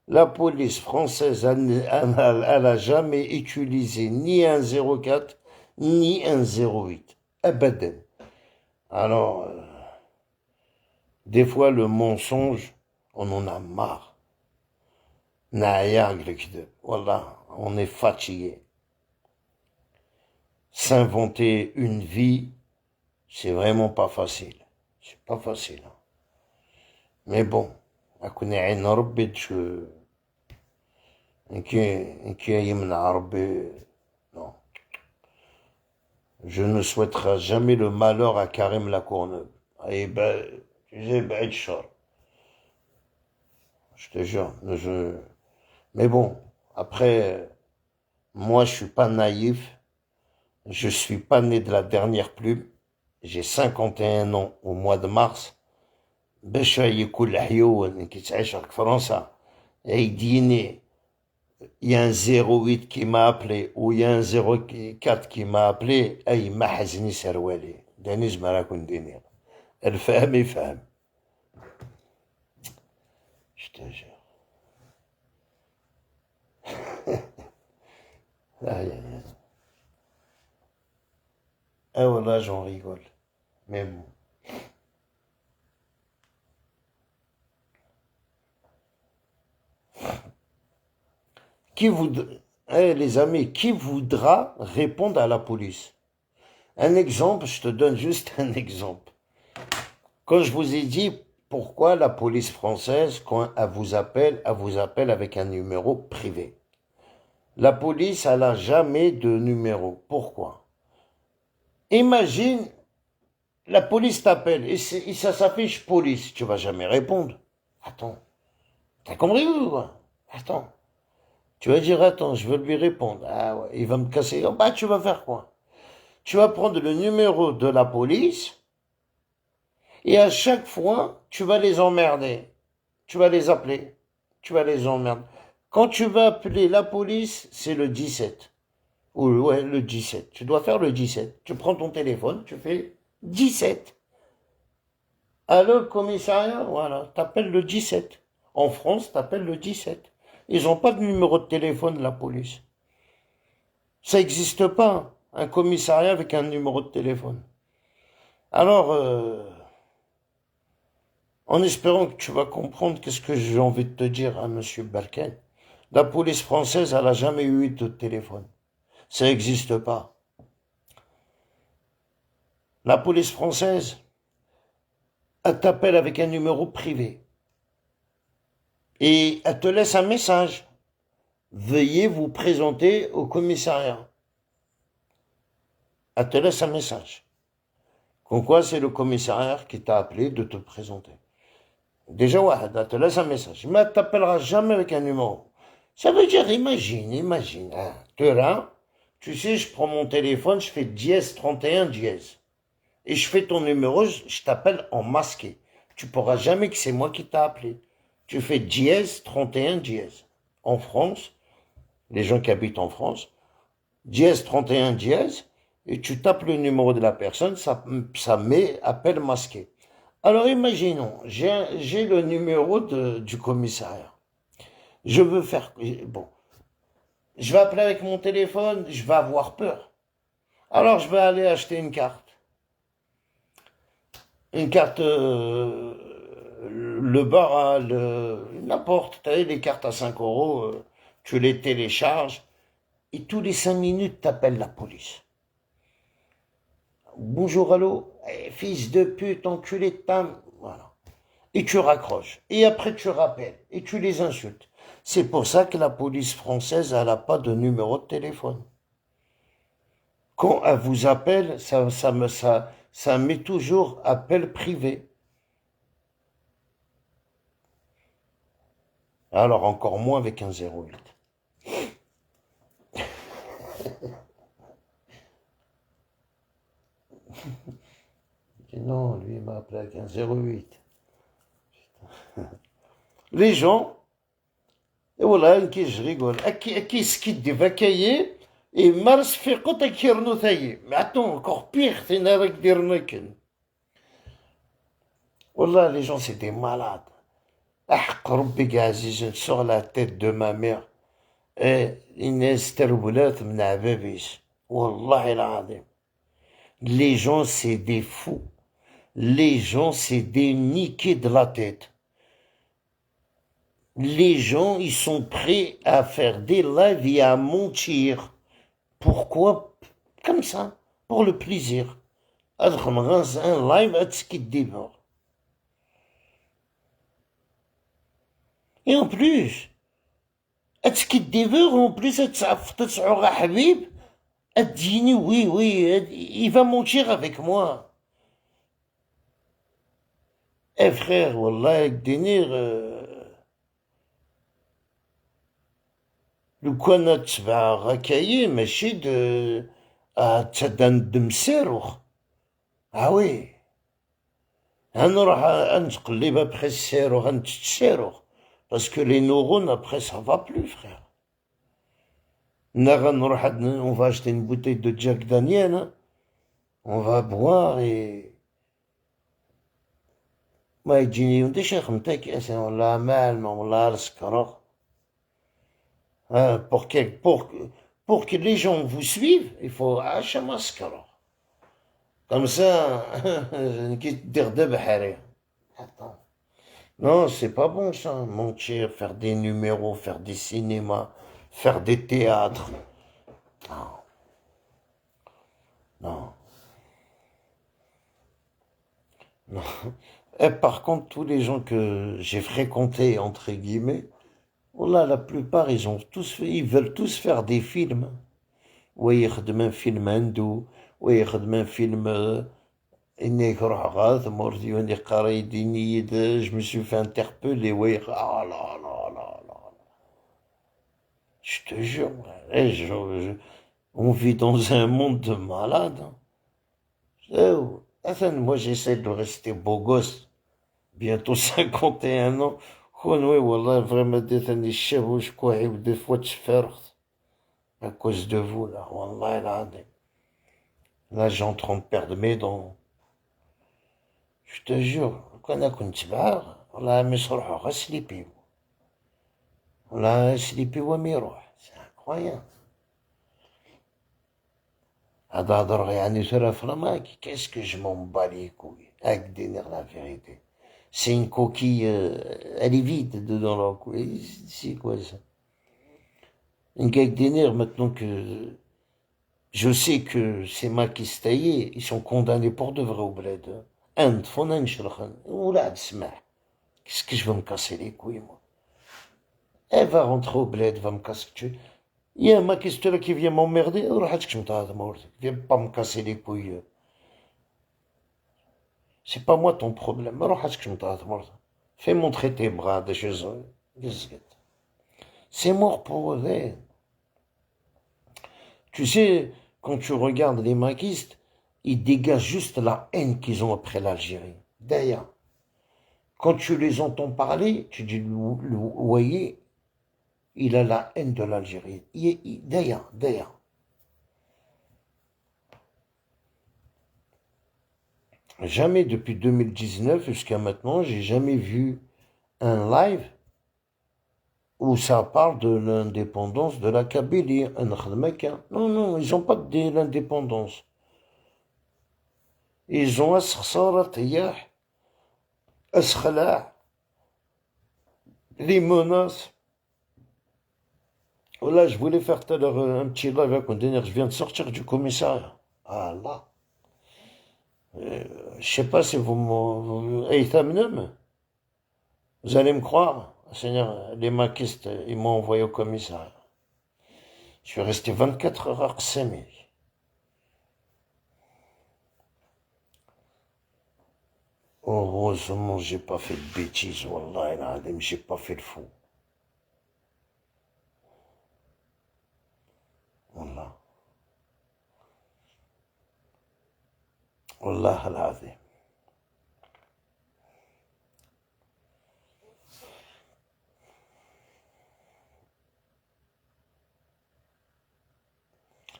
La police française, elle a jamais utilisé ni un 04, ni un 08. Abadan. Alors, des fois, le mensonge, on en a marre. Voilà, on est fatigué. S'inventer une vie, c'est vraiment pas facile. C'est pas facile. Mais bon, non. Je ne souhaiterai jamais le malheur à Karim Lacourneuve. Et ben, tu sais, ben, je te jure. Mais bon, après, moi, je suis pas naïf. Je suis pas né de la dernière plume. J'ai 51 ans au mois de mars. باش يكون الحيوان كي تعيش في فرنسا يديني il y a un 08 qui m'a appelé ou il y a un 04 qui m'a appelé اي ما حزني سروالي داني زعما راكون ديني الفهم يفهم je te jure aïe aïe aïe ah voilà j'en rigole mais bon les amis, qui voudra répondre à la police? Un exemple, je te donne juste un exemple. Quand je vous ai dit pourquoi la police française, quand elle vous appelle avec un numéro privé. La police, elle n'a jamais de numéro. Pourquoi? Imagine, la police t'appelle et ça s'affiche police. Tu vas jamais répondre. Attends, t'as compris ou quoi? Attends. Tu vas dire, attends, je veux lui répondre. Ah ouais, il va me casser. Oh, bah, tu vas faire quoi? Tu vas prendre le numéro de la police et à chaque fois, tu vas les emmerder. Tu vas les appeler. Tu vas les emmerder. Quand tu vas appeler la police, c'est le 17. Ou ouais, le 17. Tu dois faire le 17. Tu prends ton téléphone, tu fais 17. Allô, commissariat? Voilà, t'appelles le 17. En France, t'appelles le 17. Ils n'ont pas de numéro de téléphone, la police. Ça n'existe pas, un commissariat avec un numéro de téléphone. Alors, en espérant que tu vas comprendre qu'est-ce que j'ai envie de te dire à M. Berken, la police française, elle n'a jamais eu de téléphone. Ça n'existe pas. La police française, elle t'appelle avec un numéro privé. Et elle te laisse un message. Veuillez vous présenter au commissariat. Elle te laisse un message. Comme quoi, c'est le commissariat qui t'a appelé de te présenter. Déjà, ouais, elle te laisse un message. Mais elle ne t'appellera jamais avec un numéro. Ça veut dire, imagine. Hein, là, tu sais, je prends mon téléphone, je fais dièse 31 dièse. Et je fais ton numéro, je t'appelle en masqué. Tu ne pourras jamais que c'est moi qui t'ai appelé. Tu fais dièse 31 dièse. En France, les gens qui habitent en France, dièse 31 dièse, et tu tapes le numéro de la personne, ça met appel masqué. Alors imaginons, j'ai le numéro du commissariat. Je veux faire... Bon, je vais appeler avec mon téléphone, je vais avoir peur. Alors, je vais aller acheter une carte. Une carte, le bar, n'importe. Tu as les cartes à 5 euros, tu les télécharges, et tous les 5 minutes, t'appelles la police. Bonjour, allô, fils de pute, enculé de ta... Voilà. Et tu raccroches. Et après, tu rappelles. Et tu les insultes. C'est pour ça que la police française, elle n'a pas de numéro de téléphone. Quand elle vous appelle, ça met toujours appel privé. Alors encore moins avec un 08. Non, lui, il m'a appelé avec un 08. Les gens, et voilà, qui je rigole, qui skiddi vakaye, et mars fiqot à kirno taillé. Mais attends, encore pire, t'es avec des rneken. Voilà, les gens, c'est des malades. Ah, Rabbi Aziz, sur la tête de ma mère. Et Inès Terboulat mna babis. Wallah il azim. Les gens, c'est des fous. Les gens, c'est des niqués de la tête. Les gens, ils sont prêts à faire des lives et à mentir. Pourquoi? Comme ça, pour le plaisir. Un live à ce qui dévore. Et en plus, à ce qui dévore, en plus, Habib, oui, oui, il va mentir avec moi. Eh frère, wallah, Denir, le كنا تبع غكايي ماشي de تدان دمسيروخ. Ah oui. هنروح نقلب après السيروخ نتسيروخ. Parce que les neurones, après, ça va plus, frère. On va acheter une bouteille de Jack Daniel, hein. On va boire et... ما يجيني ودي شيخ متاكي والله مالما والله السكر. Pour que les gens vous suivent, il faut acheter mascara. Comme ça, non, c'est pas bon ça, mentir, faire des numéros, faire des cinémas, faire des théâtres. Non, non, non. Et par contre, tous les gens que j'ai fréquentés, entre guillemets, voilà, la plupart, ils veulent tous faire des films. Oui, يخدم un film hindou, oui, يخدم un film إني يروح غاث مورديوني قراي ديني je me suis fait interpeller, oui, ah là là là là. Je te jure, on vit dans un monde de malades. Moi, j'essaie de rester beau gosse, bientôt 51 ans. Oui, والله vraiment ديتني الشاب وشكوحي des fois تفرغت à cause de vous là, والله العظيم. Là, j'entre en perdre mes dents. Je te jure, quand on كنت بعار والله مش روحو غير سليبي. والله سليبي وما يروح. C'est incroyable. هذا هضر يعني ترى فرما qu'est-ce que je m'en bats les couilles. Avec dire la vérité. C'est une coquille, elle est vide dedans la couille. C'est quoi ça? Une gag d'énerve maintenant que je sais que ces makistaïers, ils sont condamnés pour de vrai au bled. Inde, Fonan Shelkhan, Oulad Smah. Qu'est-ce que je vais me casser les couilles, moi? Elle va rentrer au bled, va me casser. Il y a un makisteur qui vient m'emmerder, viens pas me casser les couilles. C'est pas moi ton problème. Fais montrer tes bras de chez eux. C'est mort pour eux. Tu sais, quand tu regardes les maquistes, ils dégagent juste la haine qu'ils ont après l'Algérie. D'ailleurs, quand tu les entends parler, tu dis, le voyez, il a la haine de l'Algérie. D'ailleurs. Jamais depuis 2019 jusqu'à maintenant, j'ai jamais vu un live où ça parle de l'indépendance de la Kabylie. Non, non, ils n'ont pas de l'indépendance. Ils ont les menaces. Là, je voulais faire tout à l'heure un petit live à contenir. Je viens de sortir du commissariat. Ah là. Je sais pas si vous allez me croire. Seigneur, les maquistes, ils m'ont envoyé au commissariat. Je suis resté 24 heures à Rsemi. Heureusement, j'ai pas fait de bêtises, wallah, j'ai pas fait le fou. Wallah. Wallah al-azim.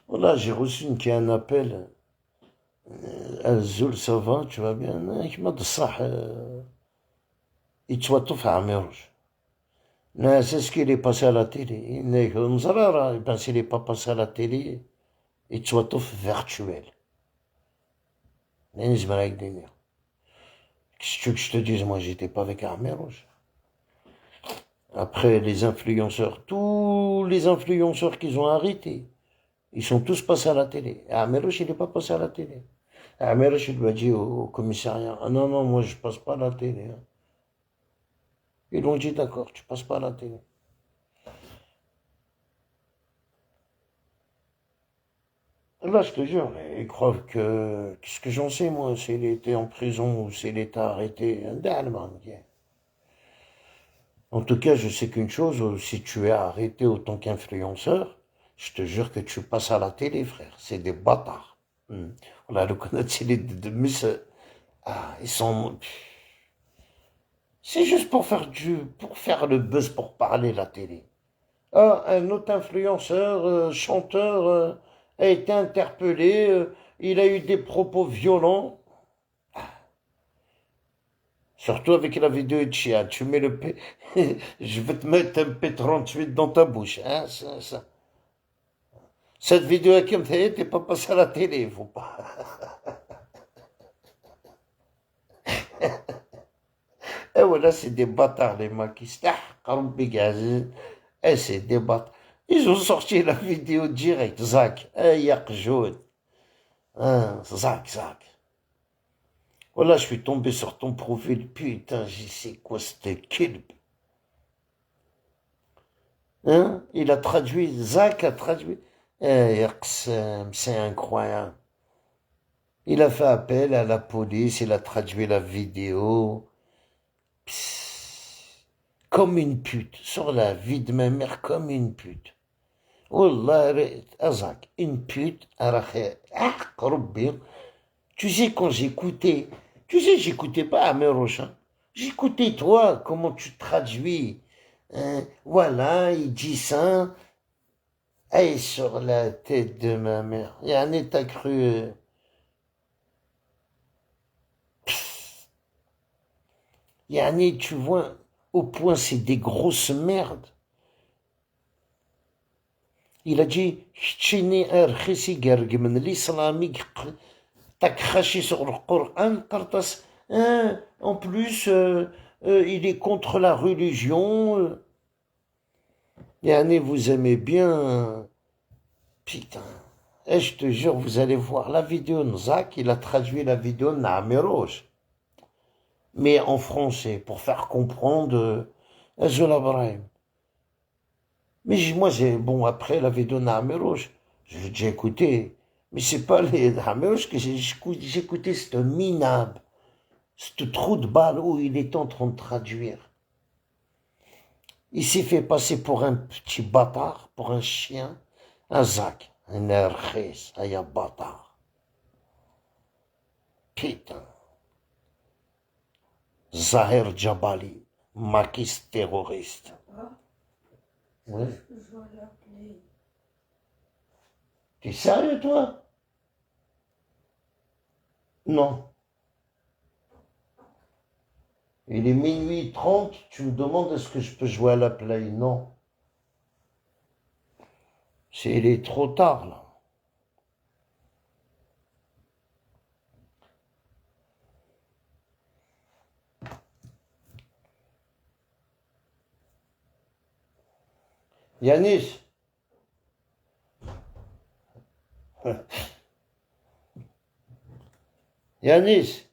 Voilà, j'ai reçu un appel. Azul, ça va, tu vas bien? Hikma de Sah, يتوظف à Amérouche. Mais c'est ce qu'il est passé à la télé. Ben, s'il n'est pas passé à la télé, يتوظف virtuel. Qu'est-ce que tu veux que je te dise? Moi, j'étais pas avec Amérouche. Après, les influenceurs, tous les influenceurs qu'ils ont arrêtés, ils sont tous passés à la télé. Amérouche, il n'est pas passé à la télé. Amérouche, il lui a dit au commissariat, ah non, non, moi, je passe pas à la télé. Hein. Ils l'ont dit, d'accord, tu passes pas à la télé. Là, je te jure, ils croient que... Qu'est-ce que j'en sais, moi, s'il était en prison ou s'il était arrêté? En tout cas, je sais qu'une chose, si tu es arrêté autant qu'influenceur, je te jure que tu passes à la télé, frère. C'est des bâtards. On a le connaître, ils sont... C'est juste pour faire le buzz, pour parler la télé. Ah, un autre influenceur, chanteur, a été interpellé. Il a eu des propos violents. Surtout avec la vidéo de chien. Tu mets le P... Je vais te mettre un P38 dans ta bouche. Hein, ça. Cette vidéo avec MTE, t'es pas passé à la télé, faut pas. Et voilà, c'est des bâtards, les maquistes. Et c'est des bâtards. Ils ont sorti la vidéo direct. Zach. Yak jaune. Hein, Zach. Voilà, je suis tombé sur ton profil. Putain, j'y sais quoi, c'était kilb. Hein? Il a traduit, Zach a traduit. C'est incroyable. Il a fait appel à la police, il a traduit la vidéo. Psst. Comme une pute. Sur la vie de ma mère, comme une pute. Wallah, Zach, une pute. Tu sais, quand j'écoutais, j'écoutais pas Améroche. Hein. J'écoutais toi, comment tu traduis. Hein, voilà, il dit ça. Aïe, sur la tête de ma mère. Il y a un état cru. Il y a un nez, tu vois, au point, c'est des grosses merdes. Il a dit, l'islamique, t'as craché sur le Coran, hein, en plus, il est contre la religion. Yani, vous aimez bien. Putain. Et je te jure, vous allez voir la vidéo de Zach, il a traduit la vidéo de Naamiroche. Mais en français, pour faire comprendre Azul Ibrahim. Mais moi, bon, après la vidéo de Naamiroche, j'ai déjà écouté. Mais c'est pas les Naamiroche que j'ai écouté, c'est minable. Ce trou de balle où il est en train de traduire. Il s'est fait passer pour un petit bâtard, pour un chien, un Zach, un erchis, un bâtard. Putain. Zahir Jabali, maquis terroriste. Oui. T'es sérieux, toi? Non. Il est minuit 30, tu me demandes est-ce que je peux jouer à la play? Non. Il est trop tard, là. Yanis. Yanis.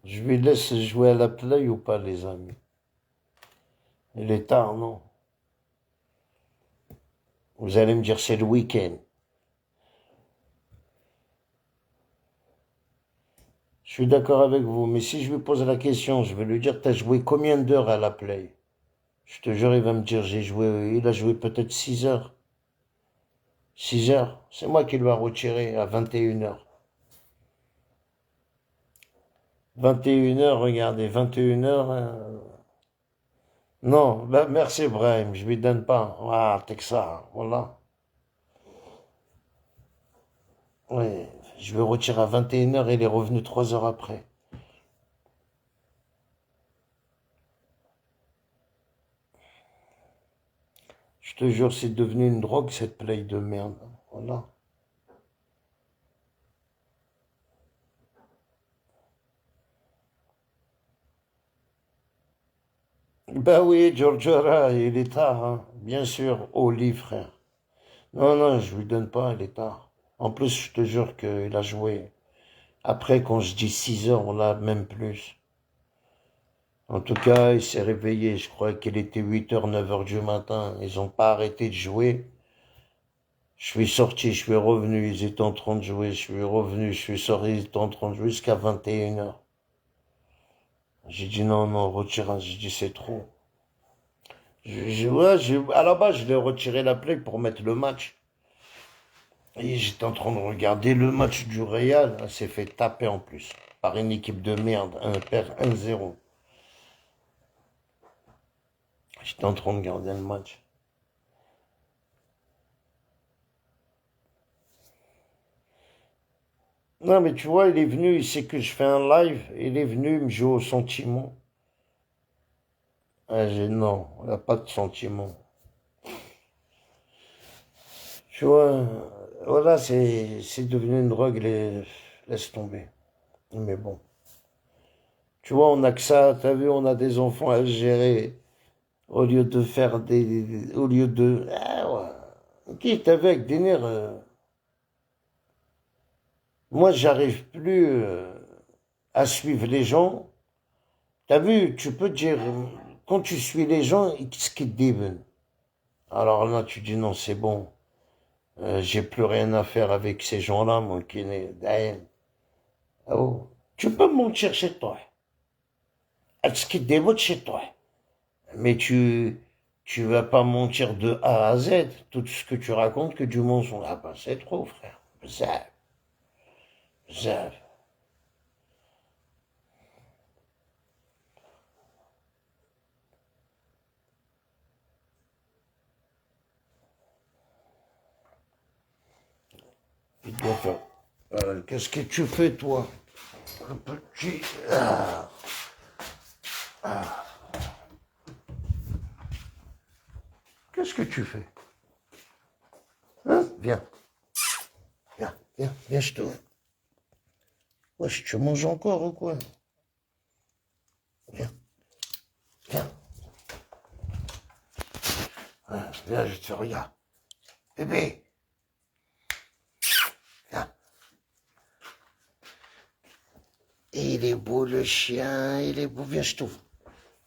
Je lui laisse jouer à la play ou pas, les amis? Il est tard, non? Vous allez me dire c'est le week-end. Je suis d'accord avec vous, mais si je lui pose la question, je vais lui dire, t'as joué combien d'heures à la play? Je te jure, il va me dire, il a joué peut-être 6 heures. 6 heures. C'est moi qui lui a retiré à 21 heures. 21 heures, regardez, 21 heures. Non, bah, merci Brahim, je lui donne pas. Ah, t'es que ça, voilà. Oui, je vais retirer à 21 heures et il est revenu 3 heures après. Je te jure, c'est devenu une drogue cette play de merde. Voilà. Ben oui, Georgiora, il est tard, hein. Bien sûr, au lit, frère. Non, non, je lui donne pas, il est tard. En plus, je te jure qu'il a joué. Après, quand je dis 6 heures, on a même plus. En tout cas, il s'est réveillé, je crois qu'il était 8 heures, 9 heures du matin. Ils ont pas arrêté de jouer. Je suis sorti, je suis revenu, ils étaient en train de jouer. Je suis revenu, je suis sorti, ils étaient en train de jouer jusqu'à 21 heures. J'ai dit non, non, retire. J'ai dit c'est trop. Ouais, à la base, je l'ai retiré la play pour mettre le match. Et j'étais en train de regarder le match du Real. Elle s'est fait taper en plus. Par une équipe de merde. Un perd 1-0. J'étais en train de regarder le match. Non, mais tu vois, il est venu, il sait que je fais un live. Il est venu me jouer au sentiment. Ah, non, il n'y a pas de sentiment. Tu vois, voilà, c'est devenu une drogue. Laisse tomber. Mais bon. Tu vois, on n'a que ça. T'as vu, on a des enfants à gérer. Au lieu de faire des... Au lieu de... Ah ouais. Qui t'as vu avec des nerfs moi, j'arrive plus à suivre les gens. T'as vu, tu peux dire... Quand tu suis les gens, qu'est-ce qu'ils te disent? Alors là, tu dis non, c'est bon. J'ai plus rien à faire avec ces gens-là, moi, qui n'est... Oh. Tu peux mentir chez toi. Est-ce qu'ils te dévotent chez toi? Mais tu vas pas mentir de A à Z. Tout ce que tu racontes que du mensonge. Ah ben, c'est trop, frère. Ça. Ça. Il doit faire. Qu'est-ce que tu fais, toi? Un petit. Ah. Qu'est-ce que tu fais? Hein? Viens. Viens, viens, viens, je te. Wesh, tu manges encore ou quoi? Viens, viens. Viens, je te regarde. Bébé, viens. Il est beau le chien, il est beau. Viens, je t'ouvre.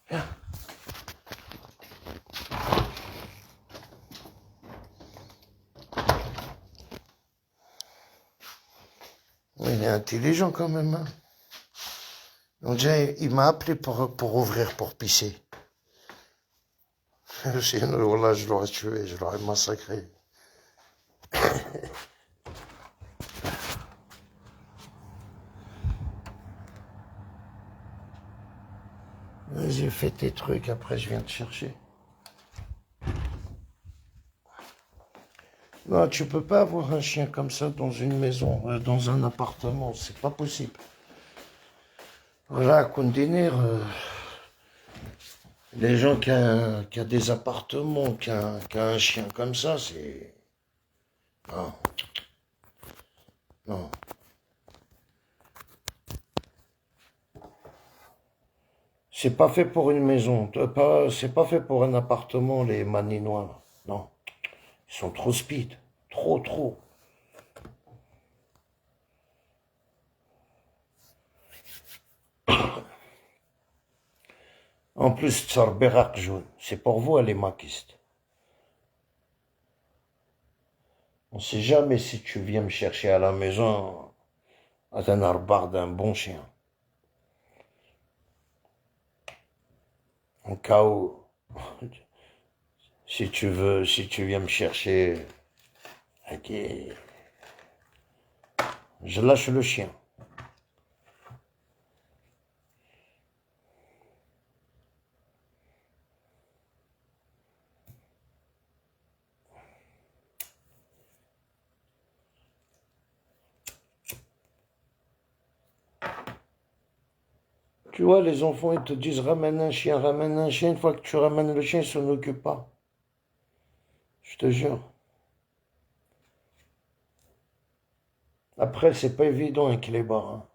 Viens. Il est intelligent quand même. Hein. Donc déjà, il m'a appelé pour ouvrir, pour pisser. Sinon, voilà, je l'aurais tué, je l'aurais massacré. Vas-y, fais tes trucs, après je viens te chercher. Non, tu peux pas avoir un chien comme ça dans une maison, dans un appartement, c'est pas possible. Voilà, Koundénir, les gens qui a des appartements, qui a un chien comme ça, c'est... Non, non. C'est pas fait pour une maison, c'est pas fait pour un appartement, les Malinois. Non, ils sont trop speed, trop, trop. En plus, Tsar Berak jaune, c'est pour vous, les maquistes. On sait jamais si tu viens me chercher à la maison à un arbar d'un bon chien. En cas où, si tu veux, si tu viens me chercher, ok, je lâche le chien. Tu vois, les enfants, ils te disent ramène un chien, ramène un chien. Une fois que tu ramènes le chien, ils s'en occupent pas. Je te jure. Après, c'est pas évident avec les bars, hein.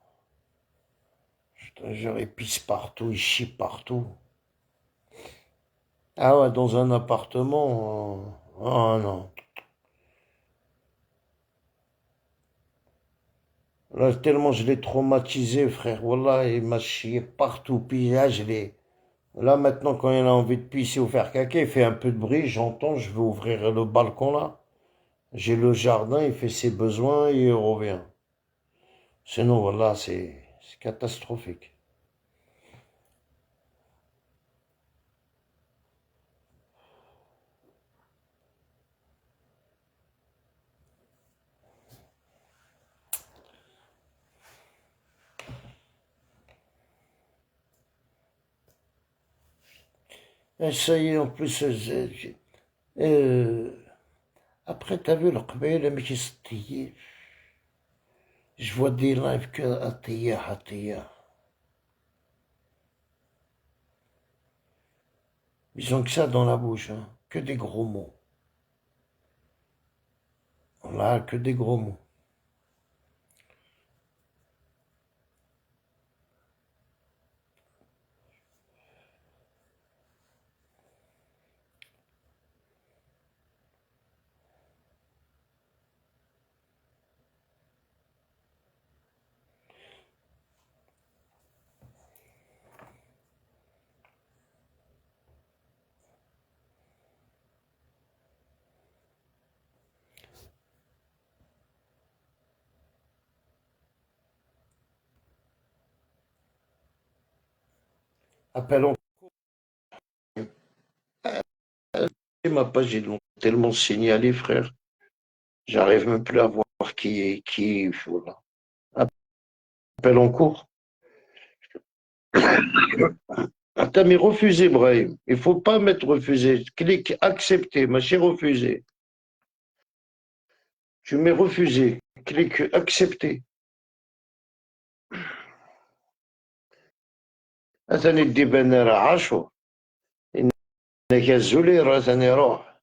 Je te jure, ils pissent partout, ils chient partout. Ah ouais, dans un appartement, oh non. Là, tellement je l'ai traumatisé, frère. Voilà, il m'a chié partout. Puis là, je l'ai. Là, maintenant, quand il a envie de pisser ou faire caca, il fait un peu de bruit, j'entends, je vais ouvrir le balcon là. J'ai le jardin, il fait ses besoins et il revient. Sinon, voilà, c'est catastrophique. Et ça y est, en plus, euh, après, t'as vu le qbel, mais je vois des lives que Atiyah, Atiyah. Ils ont que ça dans la bouche, hein. Que des gros mots. Là, que des gros mots. Appelons ma page, ils l'ont tellement signalé, frère. J'arrive même plus à voir qui est, voilà. Appel en cours. Attends, mais refusé, Brahim. Il faut pas mettre refusé. Clique accepter, ma chère refusé. Tu mets refusé. Clique accepter. أثني الدبان راه عاشور إنك الزولي راه ثاني روح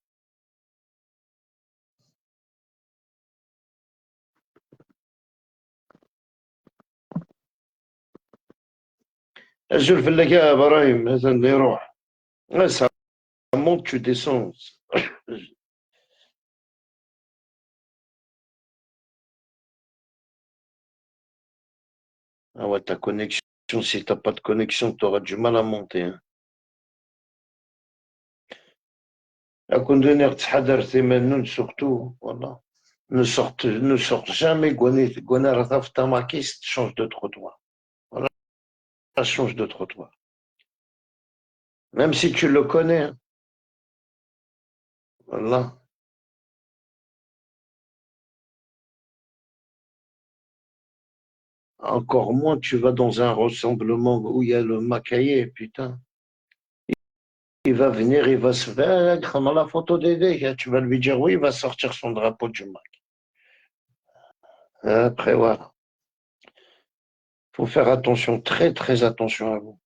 الزول فلاك يا إبراهيم ثاني روح ça monte tu descends. Ah ouais, ta connexion, si t'as pas de connexion, tu auras du mal à monter, hein. À contenir تحضر ثمانون surtout, voilà. Ne sorte jamais Gwener Tamakis, change de trottoir. Voilà, change de trottoir. Même si tu le connais, hein. Voilà. Encore moins, tu vas dans un rassemblement où il y a le macaillé, putain. il va venir, il va se faire comme la photo d'Aidé. Tu vas lui dire oui, il va sortir son drapeau du Mac. Après, voilà. Faut faire attention, très, très attention à vous.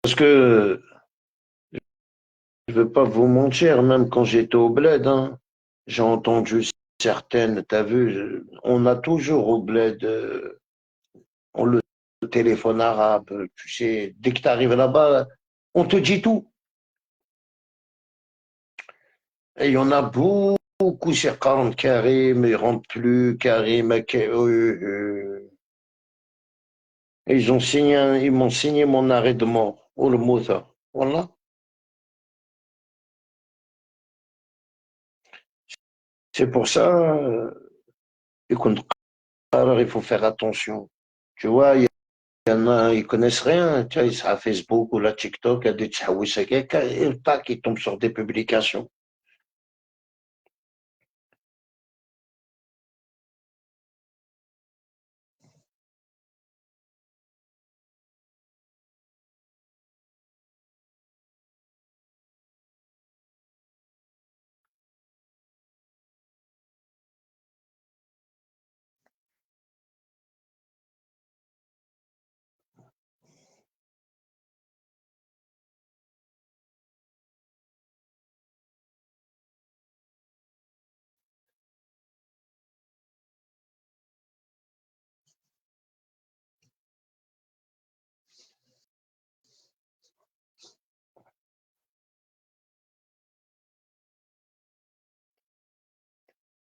Parce que je ne veux pas vous mentir, même quand j'étais au bled, hein, j'ai entendu certaines, t'as vu, on a toujours au bled, on le téléphone arabe, tu sais, dès que tu arrives là-bas, on te dit tout. Et il y en a beaucoup sur 40 carrés, mais ils rentrent plus, carré, et ils m'ont signé mon arrêt de mort, ou le mot ça. Voilà. C'est pour ça, écoute, alors il faut faire attention. Tu vois, il y en a, ils connaissent rien. Tu vois, ils sont à Facebook ou la TikTok, il y a des tchaouissakek, et tac, ils tombent sur des publications.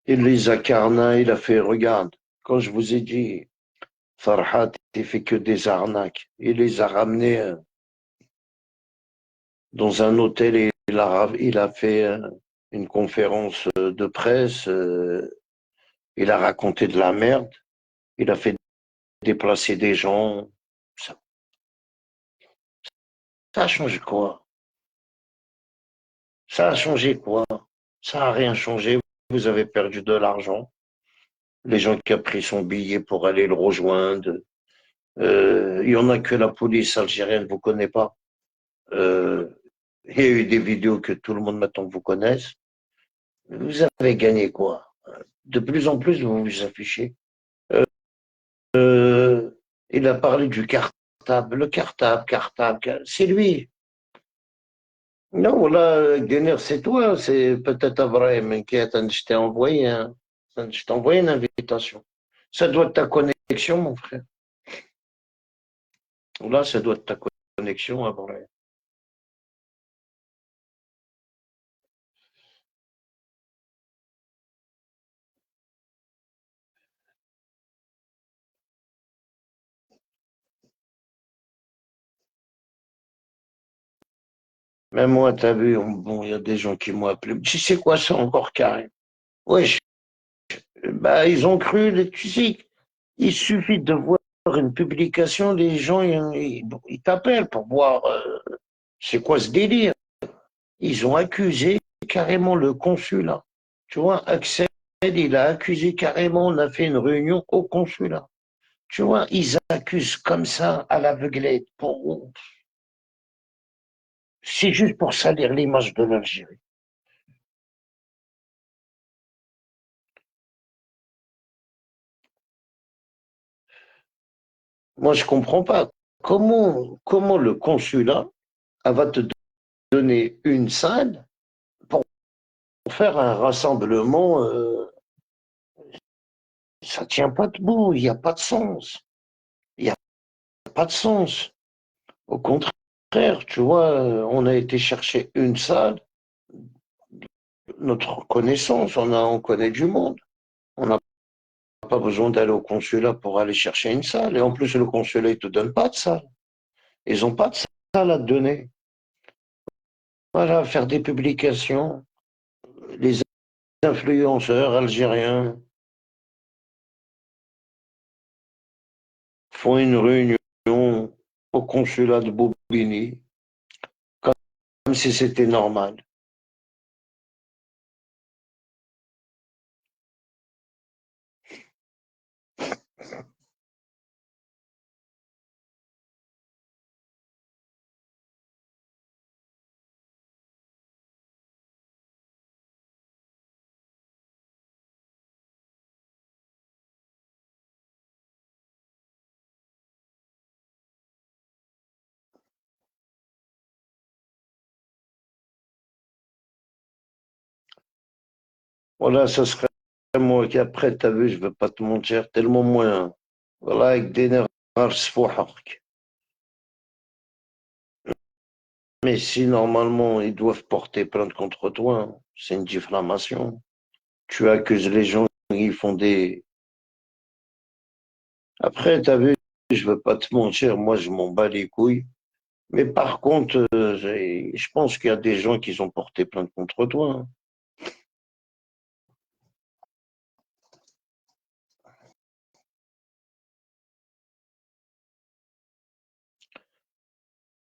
Il les a carnats, il a fait, regarde, quand je vous ai dit, Farhat, il fait que des arnaques. Il les a ramenés dans un hôtel et il a fait une conférence de presse. Il a raconté de la merde. Il a fait déplacer des gens. Ça, ça a changé quoi? Ça a changé quoi? Ça a rien changé. Vous avez perdu de l'argent. Les gens qui ont pris son billet pour aller le rejoindre. Il y en a que la police algérienne ne vous connaît pas. Euh, il y a eu des vidéos que tout le monde maintenant vous connaisse. Vous avez gagné quoi? De plus en plus, vous vous affichez. Euh, il a parlé du cartable. Le cartable, c'est lui. Non, là, Guenir, c'est toi. C'est peut-être Abraham qui attend. Je t'ai envoyé, je t'ai envoyé une invitation. Ça doit être ta connexion, mon frère. Là, ça doit être ta connexion, Abraham. Même moi, t'as vu, bon, il y a des gens qui m'ont appelé. Tu sais quoi, c'est encore carré. Ouais, bah, ils ont cru, tu sais, il suffit de voir une publication, les gens, ils t'appellent pour voir c'est quoi ce délire. Ils ont accusé carrément le consulat. Tu vois, Axel, il a accusé carrément, on a fait une réunion au consulat. Tu vois, ils accusent comme ça à l'aveuglette. C'est juste pour salir l'image de l'Algérie. Moi, je comprends pas. Comment le consulat va te donner une salle pour faire un rassemblement, ça tient pas debout, il n'y a pas de sens. Il n'y a pas de sens. Au contraire, tu vois, on a été chercher une salle, notre connaissance, on connaît du monde. On n'a pas besoin d'aller au consulat pour aller chercher une salle. Et en plus, le consulat, il ne te donne pas de salle. Ils n'ont pas de salle à te donner. Voilà, faire des publications. Les influenceurs algériens font une réunion au consulat de Bobigny, comme si c'était normal. Voilà, ça serait moi qui après, t'as vu, je veux pas te mentir, tellement moins. Voilà, avec des nerfs سفوحك. Mais si normalement ils doivent porter plainte contre toi, hein, c'est une diffamation. Tu accuses les gens, ils font des. Après, t'as vu, je veux pas te mentir, moi je m'en bats les couilles. Mais par contre, je pense qu'il y a des gens qui ont porté plainte contre toi, hein.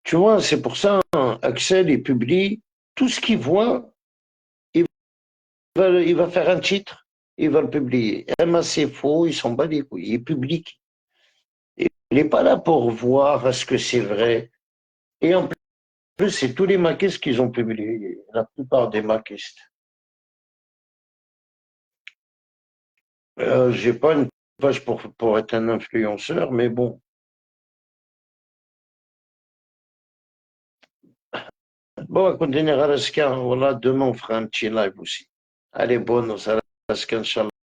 Tu vois, c'est pour ça, hein, Axel, il publie tout ce qu'il voit, il il va faire un titre, il va le publier. Même c'est faux, il s'en bat les couilles, il est public. Il n'est pas là pour voir est-ce que c'est vrai. Et en plus, c'est tous les maquistes qu'ils ont publiés, la plupart des maquistes. J'ai pas une page pour être un influenceur, mais bon. Bon, à continuer à Alaska, voilà, demain on fera un petit live aussi. Allez, bonne, Alaska, Inch'Allah.